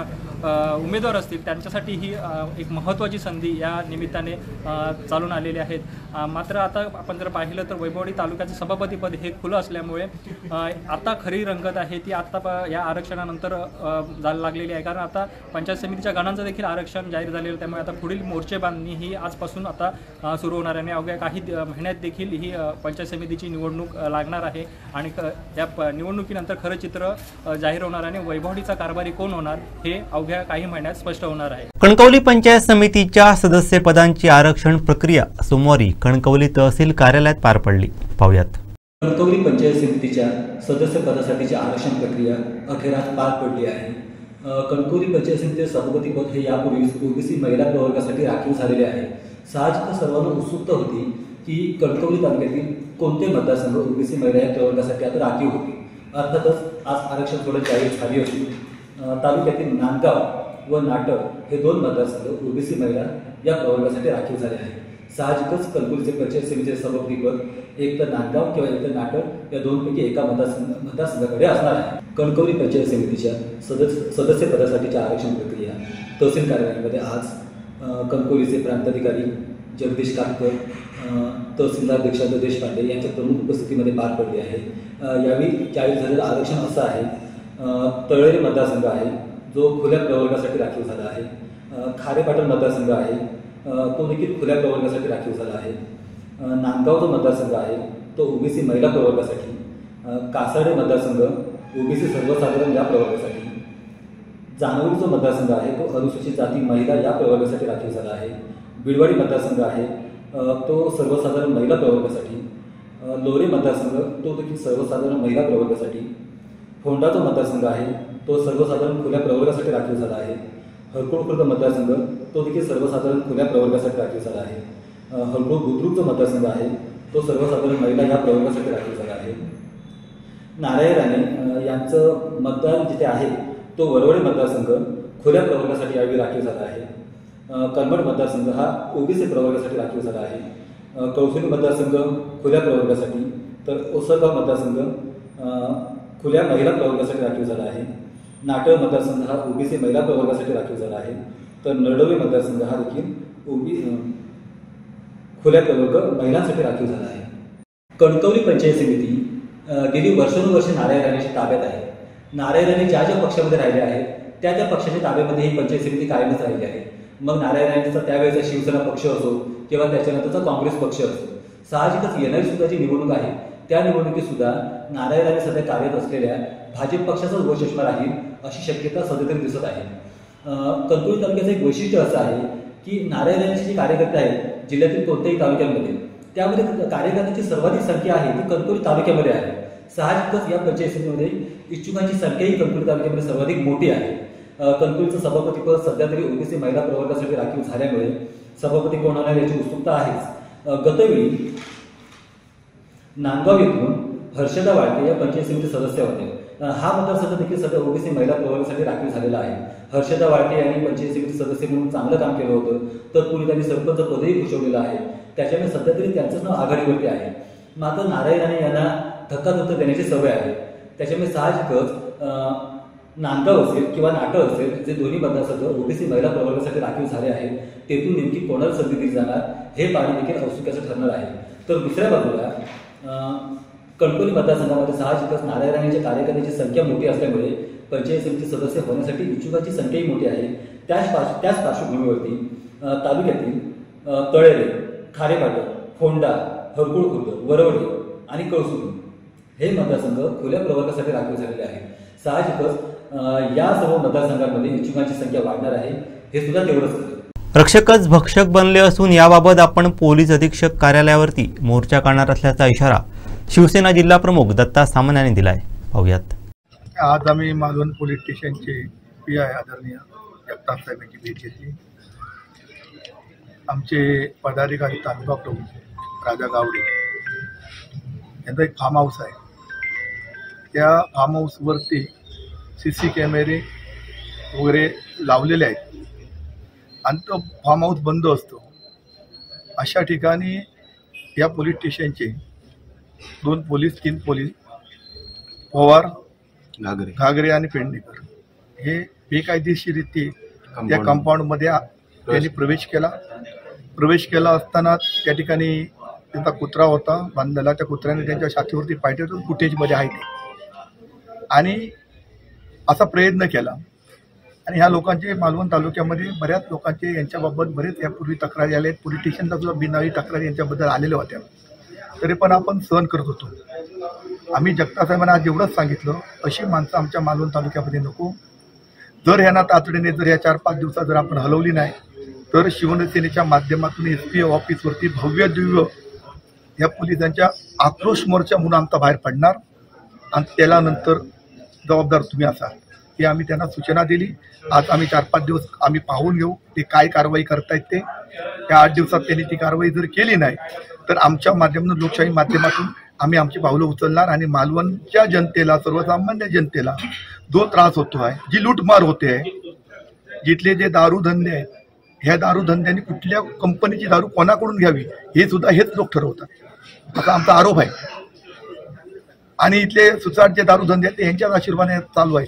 उमेदवार असतील त्यांच्यासाठी ही एक महत्त्वाची संधी या निमित्ताने चालून आलेली आहेत. मात्र आता आपण जर पाहिलं तर वैभववाडी तालुक्याचं सभापतीपद हे खुलं असल्यामुळे आता खरी रंगत आहे ती आत्ता या आरक्षणानंतर जायला लागलेली आहे. कारण आता पंचायत समितीच्या गणांचं देखील आरक्षण जाहीर झालेलं आहे. त्यामुळे आता पुढील मोर्चे बांधणी ही आजपासून आता सुरू होणार आहे. अवघ्या काही महिन्यात देखील ही पंचायत समितीची निवडणूक लागणार आहे आणि या निवडणुकीनंतर खरं चित्र जाहीर होणार आणि वैभववाडीचा कारभारी कोण होणार हे अवघ्या काही महिन्यात स्पष्ट होणार आहे. कणकवली पंचायत समितीच्या सदस्यपदांची आरक्षण प्रक्रिया सोमवारी कणकवली तहसील कार्यालयात पार पडली. पाहूयात. कणकवली पंचायत समितीच्या सदस्यपदासाठीची आरक्षण प्रक्रिया अखेर आज पार पडली आहे. कणकवली पंचायत समितीचे सभापतीपद हे यापूर्वीच ओबीसी महिला प्रवर्गासाठी राखीव झालेले आहे. साहजिकच सर्वांना उत्सुकता होती की कणकवली तालुक्यातील कोणते मतदारसंघ ओबीसी महिला या प्रवर्गासाठी आता राखीव होते. अर्थातच आज आरक्षण सोडत जाहीर झाली होती. तालुक्यातील नांदगाव व नाटक हे दोन मतदारसंघ ओबीसी महिला या प्रवर्गासाठी राखीव झाले आहेत. साहजिकच कणकवलीचे पंचायत समितीचे सभापतीपद एक तर नांदगाव किंवा एक तर नाटक या दोनपैकी एका मतदारसंघाकडे असणार आहे. कणकवली पंचायत समितीच्या सदस्यपदासाठीच्या आरक्षण प्रक्रिया तहसील कार्यालयामध्ये आज कणकवलीचे प्रांताधिकारी जगदीश काटकर, तहसीलदार दीक्षांत देशपांडे यांच्या प्रमुख उपस्थितीमध्ये पार पडली आहे. यावेळी जाहीर झालेलं आरक्षण असं आहे. तळेरे मतदारसंघ आहे जो खुल्या प्रवर्गासाठी राखीव झाला आहे. खारेपाटण मतदारसंघ आहे तो देखील खुल्या प्रवर्गासाठी राखीव झाला आहे. नांदगाव जो मतदारसंघ आहे तो ओबीसी महिला प्रवर्गासाठी. कासार्डे मतदारसंघ ओबीसी सर्वसाधारण या प्रवर्गासाठी. जानवरी जो मतदारसंघ आहे तो अनुसूचित जाती महिला या प्रवर्गासाठी राखीव झाला आहे. बिडवाडी मतदारसंघ आहे तो सर्वसाधारण महिला प्रवर्गासाठी. लोरे मतदारसंघ तो देखील सर्वसाधारण महिला प्रवर्गासाठी. फोंडा जो मतदारसंघ आहे तो सर्वसाधारण खुल्या प्रवर्गासाठी राखीव झाला आहे. हरकुळ खुर्द मतदारसंघ तो देखील सर्वसाधारण खुल्या प्रवर्गासाठी राखीव झाला आहे. हरकुळ बुद्रुक जो मतदारसंघ आहे तो सर्वसाधारण महिला या प्रवर्गासाठी राखीव झाला आहे. नारायण राणे यांचं मतदान जिथे आहे तो वरवडे मतदारसंघ खुल्या प्रवर्गासाठी यावेळी राखीव झाला आहे. कनमड मतदारसंघ हा ओबीसी प्रवर्गासाठी राखीव झाला आहे. कौशली मतदारसंघ खुल्या प्रवर्गासाठी तर ओसरगाव मतदारसंघ खुल्या महिला प्रवर्गासाठी राखीव झाला आहे. नाटळ मतदारसंघ हा ओबीसी महिला प्रवर्गासाठी राखीव झाला आहे. तर नरडोली मतदारसंघ हा देखील खुल्या प्रवर्ग महिलांसाठी राखीव झाला आहे. कणकवली पंचायत समिती गेली वर्षानुवर्षे नारायण राणेच्या ताब्यात आहे. नारायण राणे ज्या ज्या पक्षामध्ये राहिले आहेत त्या पक्षाच्या ताब्यामध्ये ही पंचायत समिती कायमच राहिली आहे. मग नारायण राणेचा त्यावेळेचा शिवसेना पक्ष असो किंवा त्याच्यानंतरचा काँग्रेस पक्ष असो, साहजिकच येणारी सुद्धा जी निवडणूक आहे त्या निवडणुकीत सुद्धा नारायण राणे सध्या कार्यरत असलेल्या भाजप पक्षाचाच वश असणार आहे अशी शक्यता सध्या तरी दिसत आहे. कणकवली तालुक्याचं एक वैशिष्ट्य असं आहे की नारायण राणेचे जे कार्यकर्ते आहेत जिल्ह्यातील कोणत्याही तालुक्यांमध्ये, त्यामध्ये कार्यकर्त्यांची सर्वाधिक संख्या आहे ती कणकवली तालुक्यामध्ये आहे. साहजिकच या पंचायत समितीमध्ये इच्छुकांची संख्याही कणकवली तालुक्यामध्ये सर्वाधिक मोठी आहे. कणकवलीचं सभापतीपद सध्या तरी ओबीसी महिला प्रवर्गासाठी राखीव झाल्यामुळे सभापती कोण होणार याची उत्सुकता आहेच. गतवेळी नांदगाव येथून हर्षदा वाळके या पंचायत समिती सदस्य होते. हा मतदारसंघ देखील सध्या ओबीसी महिला प्रवर्गासाठी राखीव झालेला आहे. हर्षदा वाळके यांनी पंचायत समिती सदस्य म्हणून चांगलं काम केलं होतं, तत्पूर्वी त्यांनी सरपंच पदही भूषवलेलं आहे. त्याच्यामुळे सध्या तरी त्यांचंच नाव आघाडीवरती आहे. मात्र नारायण राणे यांना धक्काधुक्की देण्याची सवय आहे. त्याच्यामुळे साहजिकच नांदगाव असेल किंवा नाटक असेल, जे दोन्ही मतदारसंघ ओबीसी महिला प्रवर्गासाठी राखीव झाले आहेत, तेथून नेमकी कोणाला संधी दिली जाणार हे पाहणे देखील औत्सुक्याचं ठरणार आहे. तर दुसऱ्या बाजूला कणकवली मतदारसंघामध्ये साहजिकच नारायण राणेच्या कार्यकर्त्यांची संख्या मोठी असल्यामुळे पंचायत समिती सदस्य होण्यासाठी इच्छुकांची संख्याही मोठी आहे. त्याच पार्श्वभूमीवरती तालुक्यातील तळेरे, खारेपाटण, फोंडा, हरकुळ खुर्द, वरवडे आणि कळसुरी हे मतदारसंघ खुल्या प्रवर्गासाठी राखीव झालेले आहेत. साहजिकच या सर्व मतदारसंघांमध्ये इच्छुकांची संख्या वाढणार आहे, हे सुद्धा तेवढंच खरं. रक्षकच भक्षक बनले असून याबाबत आपण पोलीस अधीक्षक कार्यालयावरती मोर्चा काढणार असल्याचा इशारा शिवसेना जिल्हा प्रमुख दत्ता सामंत यांनी दिलाय. पाहूयात. आज आम्ही मालवण पोलीस स्टेशनचे पी आय आदरणीय जगताप साहेबांची भेट घेतली. आमचे पदाधिकारी तालुका प्रमुख राजा गावडे यांचा एक फार्म हाऊस आहे. त्या फार्म हाऊसवरती CC कॅमेरे वगैरे लावलेले आहेत आणि तो फार्म हाऊस बंद असतो. अशा ठिकाणी या पोलीस स्टेशनचे 2 पोलीस 3 पोलीस पवार, घागरे आणि पेडणेकर हे बेकायदेशीररित्या त्या कंपाऊंडमध्ये त्यांनी प्रवेश केला असताना त्या ठिकाणी त्यांचा कुत्रा होता बांधलेला. त्या कुत्र्याने त्यांच्या छातीवरती पाय ठेवून फुटेजमध्ये आहे ते आणि असा प्रयत्न केला. आणि ह्या लोकांचे मालवण तालुक्यामध्ये बऱ्याच लोकांचे यांच्याबाबत बरेच यापूर्वी तक्रारी आल्या आहेत. पोलीस स्टेशनला सुद्धा बिनावी तक्रारी यांच्याबद्दल आलेल्या होत्या, तरी पण आपण सहन करत होतो. आम्ही जगताप साहेबांना आज एवढंच सांगितलं, अशी माणसं आमच्या मालवण तालुक्यामध्ये नको. जर ह्यांना तातडीने जर या 4-5 दिवसात जर आपण हलवली नाही तर शिवसेनेच्या माध्यमातून SP ऑफिसवरती भव्य दिव्य या पोलिसांच्या आक्रोश मोर्चा म्हणून आमचा बाहेर पडणार आणि त्याला नंतर जबाबदार तुम्ही असाल, ही आम्ही त्यांना सूचना दिली. आज आम्ही 4-5 दिवस आम्ही पाहून घेऊ ते काय कारवाई करतायत ते. त्या 8 दिवसात त्यांनी ती कारवाई जर केली नाही तर आमच्या माध्यमातून, लोकशाही माध्यमातून आम्ही आमची पावलं उचलणार आणि मालवणच्या जनतेला, सर्वसामान्य जनतेला जो त्रास होतो आहे, जी लूटमार होते आहे, जिथले जे दारूधंदे आहेत, ह्या दारूधंद्यांनी कुठल्या कंपनीची दारू कोणाकडून घ्यावी हे सुद्धा हेच लोक ठरवतात, असा आमचा आरोप आहे. आणि इथले सुसाट जे दारूधंदे आहेत ते ह्यांच्याच आशीर्वादाने चालू आहे.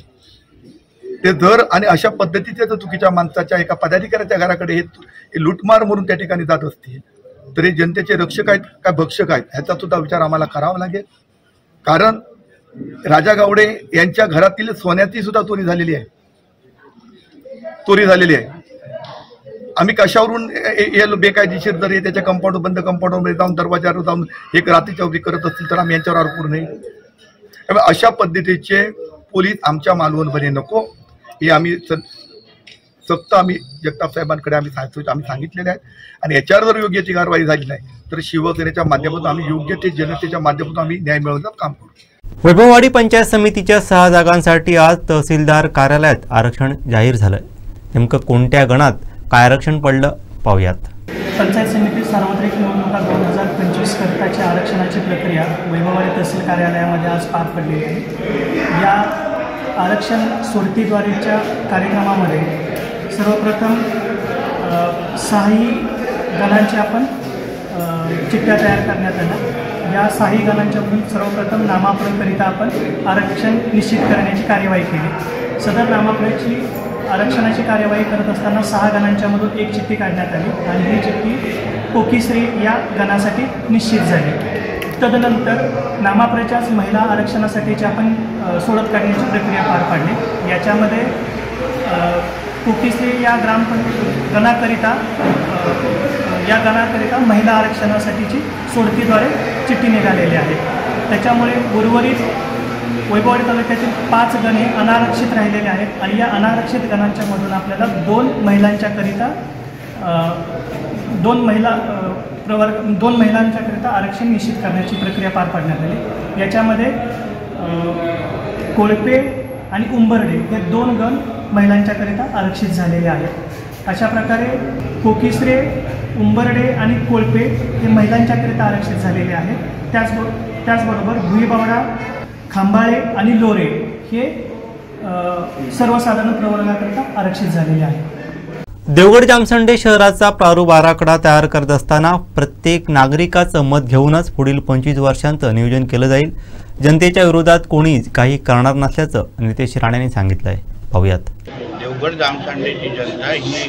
ते जर आणि अशा पद्धतीचे जर चुकीच्या माणसाच्या एका पदाधिकाऱ्याच्या घराकडे हे लूटमार म्हणून त्या ठिकाणी जात असतील तर हे जनतेचे रक्षक आहेत का भक्षक आहेत ह्याचा सुद्धा विचार आम्हाला करावा लागेल. कारण राजा गावडे यांच्या घरातील सोन्याची सुद्धा चोरी झालेली आहे. आम्ही कशावरून हे बेकायदेशीर जर त्याच्या बंद कंपाऊंडमध्ये जाऊन दरवाजावर जाऊन एक रात्रीच्या चौकी करत असतील तर आम्ही यांच्यावर आरोप करू नये. अशा पद्धतीचे पोलीस आमच्या मालवणमध्ये नको, हे आम्ही सक्त आम्ही जगताप साहेबांकडे आम्ही सांगितलेले आहेत. आणि याच्यावर जर योग्य ती कारवाई झाली नाही तर शिवसेनेच्या माध्यमातून आम्ही योग्य ते जनतेच्या माध्यमातून आम्ही न्याय मिळवण्याचं काम करू. वैभववाडी पंचायत समितीच्या 6 जागांसाठी आज तहसीलदार कार्यालयात आरक्षण जाहीर झालं. नेमकं कोणत्या गणात काय आरक्षण पडलं पाहूयात. पंचायत समिती सार्वत्रिक निवडणुका 2025 करताची आरक्षणाची प्रक्रिया वैभववाडी तहसील कार्यालयामध्ये आज पार पडली आहे. या आरक्षण सोडतीद्वारेच्या कार्यक्रमामध्ये सर्वप्रथम 6 गणांची आपण चिठ्ठ्या तयार करण्यात आल्या. या 6 गणांच्यामधून सर्वप्रथम नामांकनाकरिता आपण आरक्षण निश्चित करण्याची कार्यवाही केली. सदर नामांकनाची आरक्षणाची कार्यवाही करत असताना 6 गणांच्यामधून एक चिठ्ठी काढण्यात आली आणि ही चिठ्ठी कोकीश्री या गणासाठी निश्चित झाली. तदनंतर नामाप्रचार महिला आरक्षणासाठीची आपण सोडत काढण्याची प्रक्रिया पार पाडली. याच्यामध्ये कोकीश्री या गणाकरिता महिला आरक्षणासाठीची सोडतीद्वारे चिठ्ठी निघालेली आहे. त्याच्यामुळे उर्वरित वैभववाडी तालुक्यातील 5 गण हे अनारक्षित राहिलेले आहेत आणि या अनारक्षित गणांच्या मधून आपल्याला 2 महिलांच्याकरिता आरक्षण निश्चित करण्याची प्रक्रिया पार पाडण्यात आली. याच्यामध्ये कोळपे आणि उंबर्डे हे 2 गण महिलांच्याकरिता आरक्षित झालेले आहेत. अशा प्रकारे कोकीश्रे, उंबर्डे आणि कोळपे हे महिलांच्याकरिता आरक्षित झालेले आहेत. त्याचबरोबर भुईबावडा, खांबाळे आणि लोरे हे सर्वसाधारण प्रवर्गाकरिता आरक्षित झालेले आहेत. देवगड जामसंडे शहराचा प्रारूप आराखडा तयार करत असताना प्रत्येक नागरिकाचं मत घेऊनच पुढील 25 वर्षांचं नियोजन केलं जाईल. जनतेच्या विरोधात कोणी काही करणार नसल्याचं नितेश राणेंनी सांगितलं आहे. पाहूयात. देवगड जामसंडेची जनता ही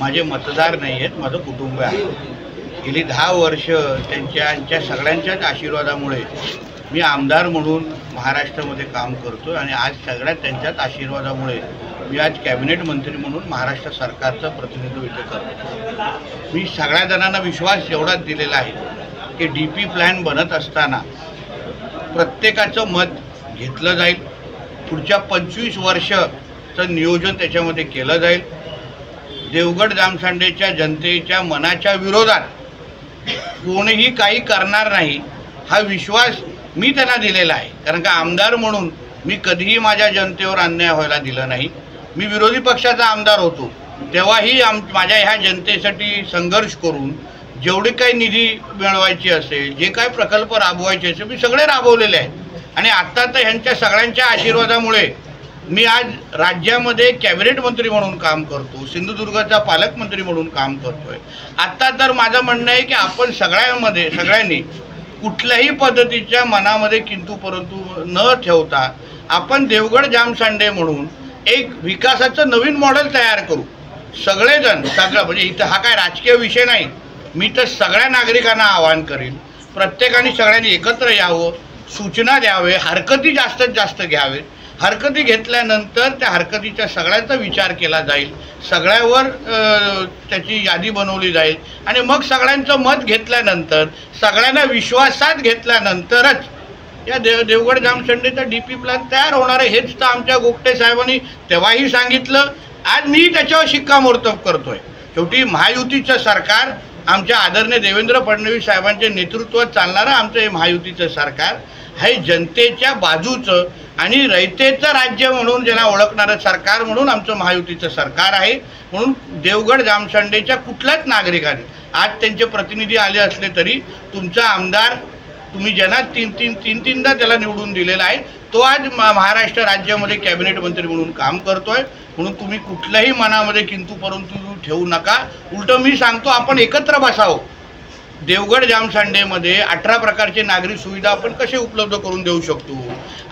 माझे मतदार नाही आहेत, माझं कुटुंब आहे. गेली 10 वर्ष त्यांच्या सगळ्यांच्याच आशीर्वादामुळे मी आमदार म्हणून महाराष्ट्रामध्ये काम करतो आणि आज सगळ्यात त्यांच्याच आशीर्वादामुळे मी आज कॅबिनेट मंत्री म्हणून महाराष्ट्र सरकारचं प्रतिनिधित्व इथे करतो. मी सगळ्या जणांना विश्वास एवढाच दिलेला आहे की DP प्लॅन बनत असताना प्रत्येकाचं मत घेतलं जाईल. पुढच्या 25 वर्षाचं नियोजन त्याच्यामध्ये केलं जाईल. देवगड जामसंडेच्या जनतेच्या मनाच्या विरोधात कोणीही काही करणार नाही हा विश्वास मी त्यांना दिलेला आहे. कारण का आमदार म्हणून मी कधीही माझ्या जनतेवर अन्याय व्हायला दिला नाही. मी विरोधी पक्षाचा आमदार होतो तेव्हाही माझ्या ह्या जनतेसाठी संघर्ष करून जेवढे काही निधी मिळवायची असेल, जे काही प्रकल्प राबवायचे असेल, मी सगळे राबवलेले आहेत. आणि आत्ता तर ह्यांच्या सगळ्यांच्या आशीर्वादामुळे मी आज राज्यामध्ये कॅबिनेट मंत्री म्हणून काम करतो, सिंधुदुर्गाचा पालकमंत्री म्हणून काम करतोय. आत्ता तर माझं म्हणणं आहे की आपण सगळ्यांनी कुठल्याही पद्धतीच्या मनामध्ये किंतु परंतु न ठेवता आपण देवगड जामसंडे म्हणून एक विकासाचं नवीन मॉडेल तयार करू. सगळेजण म्हणजे इथं हा काय राजकीय विषय नाही. मी तर सगळ्या नागरिकांना आवाहन करीन, प्रत्येकाने सगळ्यांनी एकत्र यावं, सूचना द्यावे, हरकती जास्तीत जास्त घ्यावे. हरकती घेतल्यानंतर त्या हरकतीच्या सगळ्यांचा विचार केला जाईल, सगळ्यावर त्याची यादी बनवली जाईल आणि मग सगळ्यांचं मत घेतल्यानंतर सगळ्यांना विश्वासात घेतल्यानंतरच या देवगड जामसंडेचा DP प्लॅन तयार होणार आहे. हेच तर आमच्या गोगटे साहेबांनी तेव्हाही सांगितलं. आज मी त्याच्यावर शिक्कामोर्तब करतोय. शेवटी महायुतीचं सरकार, आमच्या आदरणीय देवेंद्र फडणवीस साहेबांच्या नेतृत्वात चालणारं आमचं हे महायुतीचं सरकार हे जनतेच्या बाजूचं आणि रयतेचं राज्य म्हणून ज्याला ओळखणारं सरकार म्हणून आमचं महायुतीचं सरकार आहे. म्हणून देवगड जामसंडेच्या कुठल्याच नागरिकाने आज त्यांचे प्रतिनिधी आले असले तरी तुमचा आमदार तुम्ही ज्यांना तीनदा त्याला निवडून दिलेला आहे तो आज महाराष्ट्र राज्यामध्ये कॅबिनेट मंत्री म्हणून काम करतोय. म्हणून तुम्ही कुठल्याही मनामध्ये किंतु परंतु ठेवू नका. उलटं मी सांगतो आपण एकत्र बसावं. देवगड जामसंडेमध्ये 18 प्रकारचे नागरी सुविधा आपण कसे उपलब्ध करून देऊ शकतो.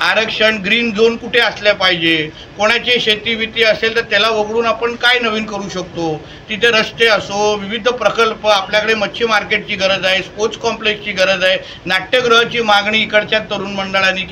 आरक्षण, ग्रीन झोन कुठे असल्या पाहिजे, कोणाची शेती असेल तर त्याला वगळून आपण काय नवीन करू शकतो. तिथे रस्ते असो, विविध प्रकल्प, आपल्याकडे मच्छी मार्केटची गरज आहे, स्पोर्ट्स कॉम्प्लेक्सची गरज आहे, नाट्यगृहाची मागणी इकडच्या तरुण मंडळांनी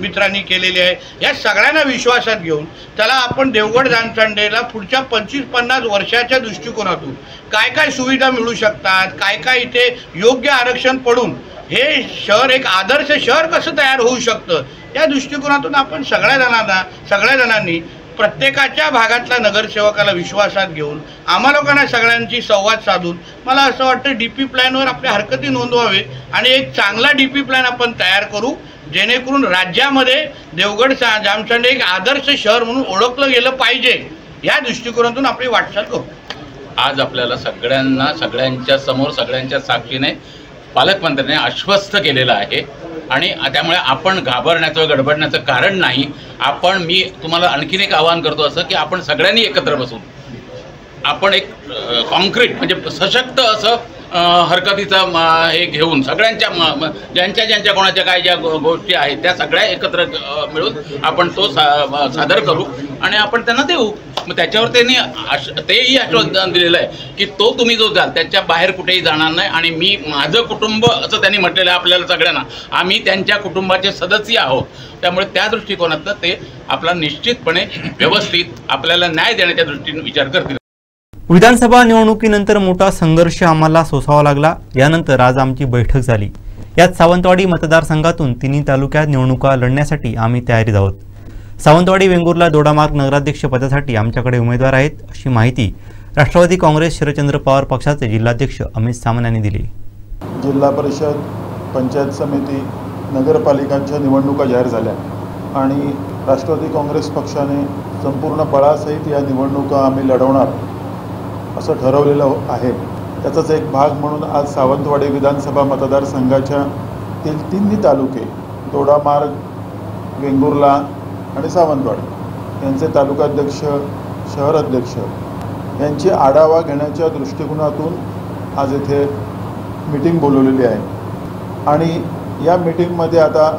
मित्रांनी केलेली आहे. या सगळ्यांना विश्वासात घेऊन त्याला आपण देवगड जामसंडेला पुढच्या 25-50 वर्षाच्या दृष्टिकोनातून काय काय सुविधा मिळू शकतात, काय काय इथे योग्य आरक्षण पडून हे शहर एक आदर्श शहर कसं तयार होऊ शकतं या दृष्टिकोनातून आपण सगळ्या जणांनी प्रत्येकाच्या भागातल्या नगरसेवकाला विश्वासात घेऊन आम्हा लोकांना सगळ्यांची संवाद साधून मला असं वाटतं DP प्लॅनवर आपल्या हरकती नोंदवावे आणि एक चांगला DP प्लॅन आपण तयार करू जेणेकरून राज्यामध्ये देवगड जामसंडे एक आदर्श शहर म्हणून ओळखलं गेलं पाहिजे या दृष्टिकोनातून आपली वाटचाल करू. आज आपल्याला सगळ्यांच्या समोर सगळ्यांच्या साक्षीने पालकमंत्र्यांनी आश्वस्त केलेलं आहे आणि त्यामुळे आपण घाबरण्याचं गडबडण्याचं कारण नाही. मी तुम्हाला आणखीन एक आवाहन करतो असं की आपण सगळ्यांनी एकत्र बसून आपण एक कॉन्क्रीट म्हणजे सशक्त असं हरकतीचा हे घेऊन सगळ्यांच्या ज्यांच्या कोणाच्या काय ज्या गोष्टी आहेत त्या सगळ्या एकत्र मिळून आपण तो सादर करू आणि आपण त्यांना देऊ. मग त्याच्यावर त्यांनी तेही आश्वासन दिलेलं आहे की तो तुम्ही जो जाल त्याच्या बाहेर कुठेही जाणार नाही आणि मी माझं कुटुंब असं त्यांनी म्हटलेलं आहे आपल्याला सगळ्यांना. आम्ही त्यांच्या कुटुंबाचे सदस्य आहोत. त्यामुळे त्या दृष्टिकोनातनं ते आपला निश्चितपणे व्यवस्थित आपल्याला न्याय देण्याच्या दृष्टीने विचार करतील. विधानसभा निवडणुकीनंतर मोठा संघर्ष आम्हाला सोसावा लागला. यानंतर आज आमची बैठक झाली. यात सावंतवाडी मतदारसंघातून तिन्ही तालुक्यात निवडणुका लढण्यासाठी आम्ही तयारीत आहोत. सावंतवाडी वेंगुर्ला दोडामार्ग नगराध्यक्ष पदासाठी आमच्याकडे उमेदवार आहेत, अशी माहिती राष्ट्रवादी काँग्रेस शरदचंद्र पवार पक्षाचे जिल्हाध्यक्ष अमित सामंत यांनी दिली. जिल्हा परिषद, पंचायत समिती, नगरपालिकांच्या निवडणुका जाहीर झाल्या आणि राष्ट्रवादी काँग्रेस पक्षाने संपूर्ण बळासहित या निवडणुका आम्ही लढवणार असं ठरवलेलं आहे. त्याचाच एक भाग म्हणून आज सावंतवाडी विधानसभा मतदारसंघाच्या तिन्ही तालुके दोडामार्ग, वेंगुर्ला आणि सावंतवाडी यांचे तालुकाध्यक्ष, शहर अध्यक्ष यांची आढावा घेण्याच्या दृष्टिकोनातून आज येथे मीटिंग बोलवलेली आहे आणि या मीटिंगमध्ये आता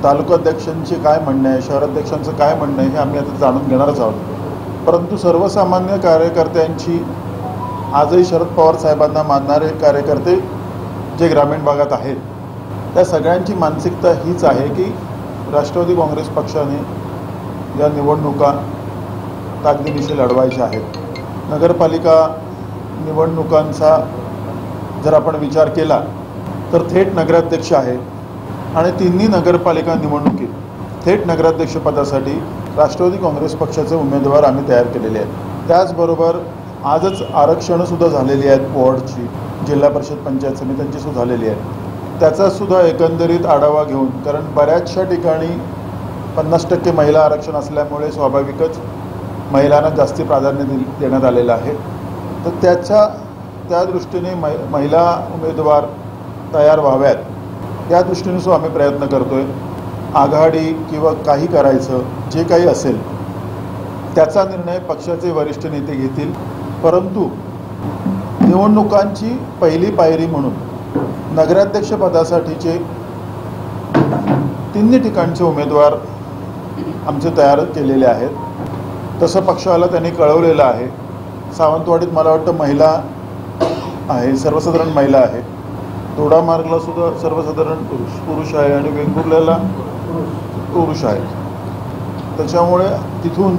तालुकाध्यक्षांचे काय म्हणणे आहे, शहराध्यक्षांचं काय म्हणणं आहे हे आम्ही आता जाणून घेणारच आहोत. परंतु सर्वसामान्य कार्यकर्त्यांची आजही शरद पवार साहेबांना मानणारे कार्यकर्ते जे ग्रामीण भागात आहेत त्या सगळ्यांची मानसिकता हीच आहे की राष्ट्रवादी काँग्रेस पक्षाने या निवडणुका ताकदीनिशी लढवायच्या आहेत. नगरपालिका निवडणुकांचा जर आपण विचार केला तर थेट नगराध्यक्ष आहे आणि तिन्ही नगरपालिका निवडणुकीत थेट नगराध्यक्षपदासाठी राष्ट्रवादी काँग्रेस पक्षाचे उमेदवार आम्ही तयार केलेले आहेत. त्याचबरोबर आजच आरक्षणंसुद्धा झालेली आहेत. वॉर्डची, जिल्हा परिषद, पंचायत समित्यांची सुद्धा झालेली आहेत. त्याचासुद्धा एकंदरीत आढावा घेऊन, कारण बऱ्याचशा ठिकाणी 50% महिला आरक्षण असल्यामुळे स्वाभाविकच महिलांना जास्ती प्राधान्य देण्यात आलेलं आहे. तर त्या दृष्टीने महिला उमेदवार तयार व्हाव्यात या दृष्टीने सुद्धा आम्ही प्रयत्न करतो आहे. आघाडी किंवा काही करायचं जे काही असेल त्याचा निर्णय पक्षाचे वरिष्ठ नेते घेतील. परंतु निवडणुकांची पहिली पायरी म्हणून नगराध्यक्षपदासाठीचे तिन्ही ठिकाणचे उमेदवार आमचे तयार केलेले आहेत. तसं पक्षाला त्यांनी कळवलेलं आहे. सावंतवाडीत मला वाटतं महिला आहे, सर्वसाधारण महिला आहे. दोडामार्गला सुद्धा सर्वसाधारण पुरुष आहे आणि वेंगुर्ल्याला पुरुष आहे. त्याच्यामुळे तिथून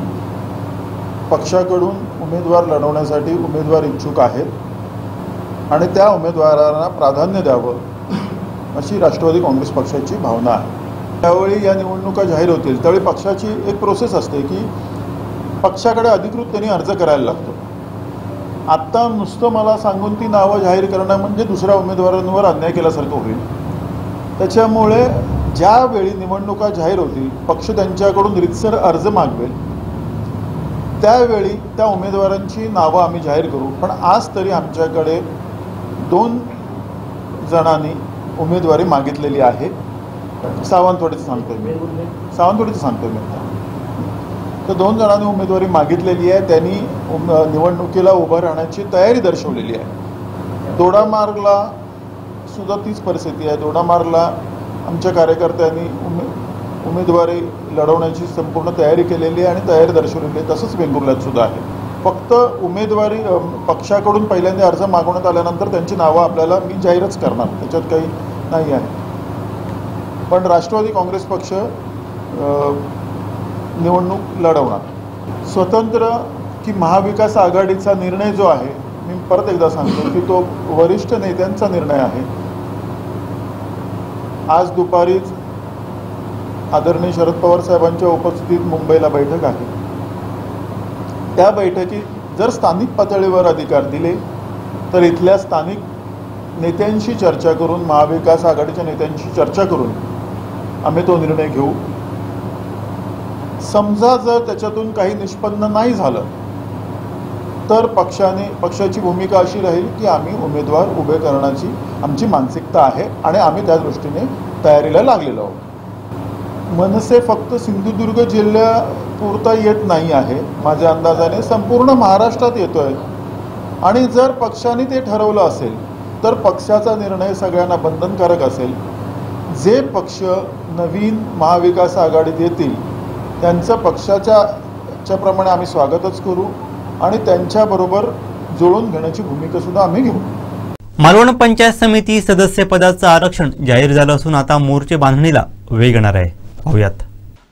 पक्षाकडून उमेदवार लढवण्यासाठी उमेदवार इच्छुक आहेत आणि त्या उमेदवारांना प्राधान्य द्यावं अशी राष्ट्रवादी काँग्रेस पक्षाची भावना आहे. त्यावेळी या निवडणुका जाहीर होतील त्यावेळी पक्षाची एक प्रोसेस असते की पक्षाकडे अधिकृतपणे अर्ज करायला लागतो. आत्ता नुसतं मला सांगून ती नावं जाहीर करणं म्हणजे दुसऱ्या उमेदवारांवर अन्याय केल्यासारखं होईल. त्याच्यामुळे ज्यावेळी निवडणुका जाहीर होतील पक्ष त्यांच्याकडून रीतसर अर्ज मागवेल त्यावेळी त्या उमेदवारांची नावं आम्ही जाहीर करू. पण आज तरी आमच्याकडे 2 जणांनी उमेदवारी मागितलेली आहे. सावंतवाडीचं सांगतोय मी. तर 2 जणांनी उमेदवारी मागितलेली आहे. त्यांनी निवडणुकीला उभं राहण्याची तयारी दर्शवलेली आहे. दोडामार्गला सुद्धा तीच परिस्थिती आहे. दोडामार्गला आमच्या कार्यकर्त्यांनी उमेदवारी लढवण्याची संपूर्ण तयारी केलेली आहे आणि तयारी दर्शवलेली आहे. तसंच वेंगुर्ल्यात सुद्धा आहे. फक्त उमेदवारी पक्षाकडून पहिल्यांदा अर्ज मागवण्यात आल्यानंतर त्यांची नावं आपल्याला मी जाहीरच करणार, त्याच्यात काही नाही आहे. पण राष्ट्रवादी काँग्रेस पक्ष निवडणूक लढवणार. स्वतंत्र की महाविकास आघाडीचा निर्णय जो आहे मी परत एकदा सांगतो की तो वरिष्ठ नेत्यांचा निर्णय आहे. आज दुपारीच आदरणीय शरद पवार साहेबांच्या उपस्थितीत मुंबईला बैठक आहे. त्या बैठकीत जर स्थानिक पातळीवर अधिकार दिले तर इथल्या स्थानिक नेत्यांशी चर्चा करून, महाविकास आघाडीच्या नेत्यांशी चर्चा करून आम्ही तो निर्णय घेऊ. समजा जर त्याच्यातून काही निष्पन्न नाही झालं तर पक्षाची भूमिका अशी राहील की आम्ही उमेदवार उभे करण्याची आमची मानसिकता आहे आणि आम्ही त्या दृष्टीने तयारीला लागलेलो आहोत. मनसे फक्त सिंधुदुर्ग जिल्ह्यापुरता येत नाही आहे. माझ्या अंदाजाने संपूर्ण महाराष्ट्रात येतो आहे. आणि जर पक्षाने ते ठरवलं असेल तर पक्षाचा निर्णय सगळ्यांना बंधनकारक असेल. जे पक्ष नवीन महाविकास आघाडीत येतील त्यांचं पक्षाच्या प्रमाणे आम्ही स्वागतच करू आणि त्यांच्याबरोबर जुळून घेण्याची भूमिकासुद्धा आम्ही घेऊ. मालवण पंचायत समिती सदस्य पदाचं आरक्षण जाहीर झालं असून आता मोर्चे बांधणीला वेग येणार आहे. पाहूयात.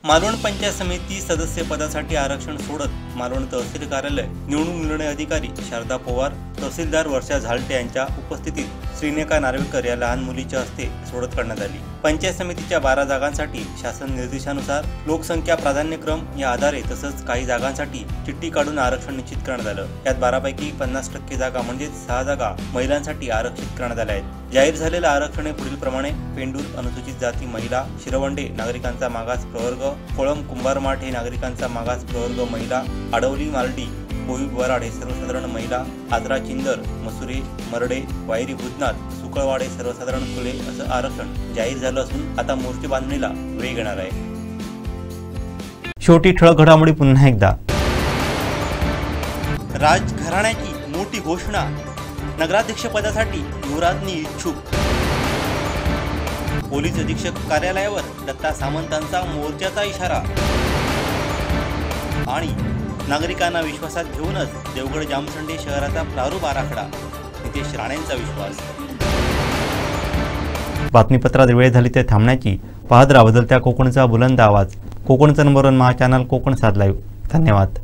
मालवण पंचायत समिती सदस्य पदासाठी आरक्षण सोडत मालवण तहसील कार्यालय निवडणूक निर्णय अधिकारी शारदा पवार, तहसीलदार वर्षा झालटे यांच्या उपस्थितीत श्रीनेका नार्वेकर या लहान मुलीच्या हस्ते सोडत काढण्यात आली. पंचायत समितीच्या 12 जागांसाठी शासन निर्देशानुसार लोकसंख्या प्राधान्यक्रम या आधारे तसंच काही जागांसाठी चिठ्ठी काढून आरक्षण निश्चित करण्यात आलं. यात 12 पैकी 50% जागा म्हणजेच 6 जागा महिलांसाठी आरक्षित करण्यात आल्या आहेत. जाहीर झालेलं आरक्षण पुढील प्रमाणे: पेंडूर अनुसूचित जाती महिला, शिरवंडे नागरिकांचा मागास प्रवर्ग, कोळम कुंभारमाठ हे नागरिकांचा मागास प्रवर्ग महिला, आडवली मालडी कोळी वराड हे सर्वसाधारण महिला, आजरा चिंदर मसुरे मरडे वायरी भूतनाथ सुकळवाडे सर्वसाधारण खुले असं आरक्षण जाहीर झालं असून आता मोर्चे बांधणीला वेग येणार आहे. शेवटी ठळक घडामोडी पुन्हा एकदा. राजघराण्याची मोठी घोषणा, नगराध्यक्ष पदासाठी युवराजनी इच्छुक. पोलीस अधीक्षक कार्यालयावर दत्ता सामंतांचा मोर्चाचा इशारा. आणि नागरिकांना विश्वासात घेऊनच देवगड जामसंडे शहराचा प्रारूप आराखडा, नितेश राणेंचा विश्वास. बातमीपत्रात वेळ झाली ते थांबण्याची. पाहत राहा बदलत्या कोकणचा बुलंद आवाज. कोकणचं नंबर 1 महा चॅनल कोकण 7 लाईव्ह. धन्यवाद.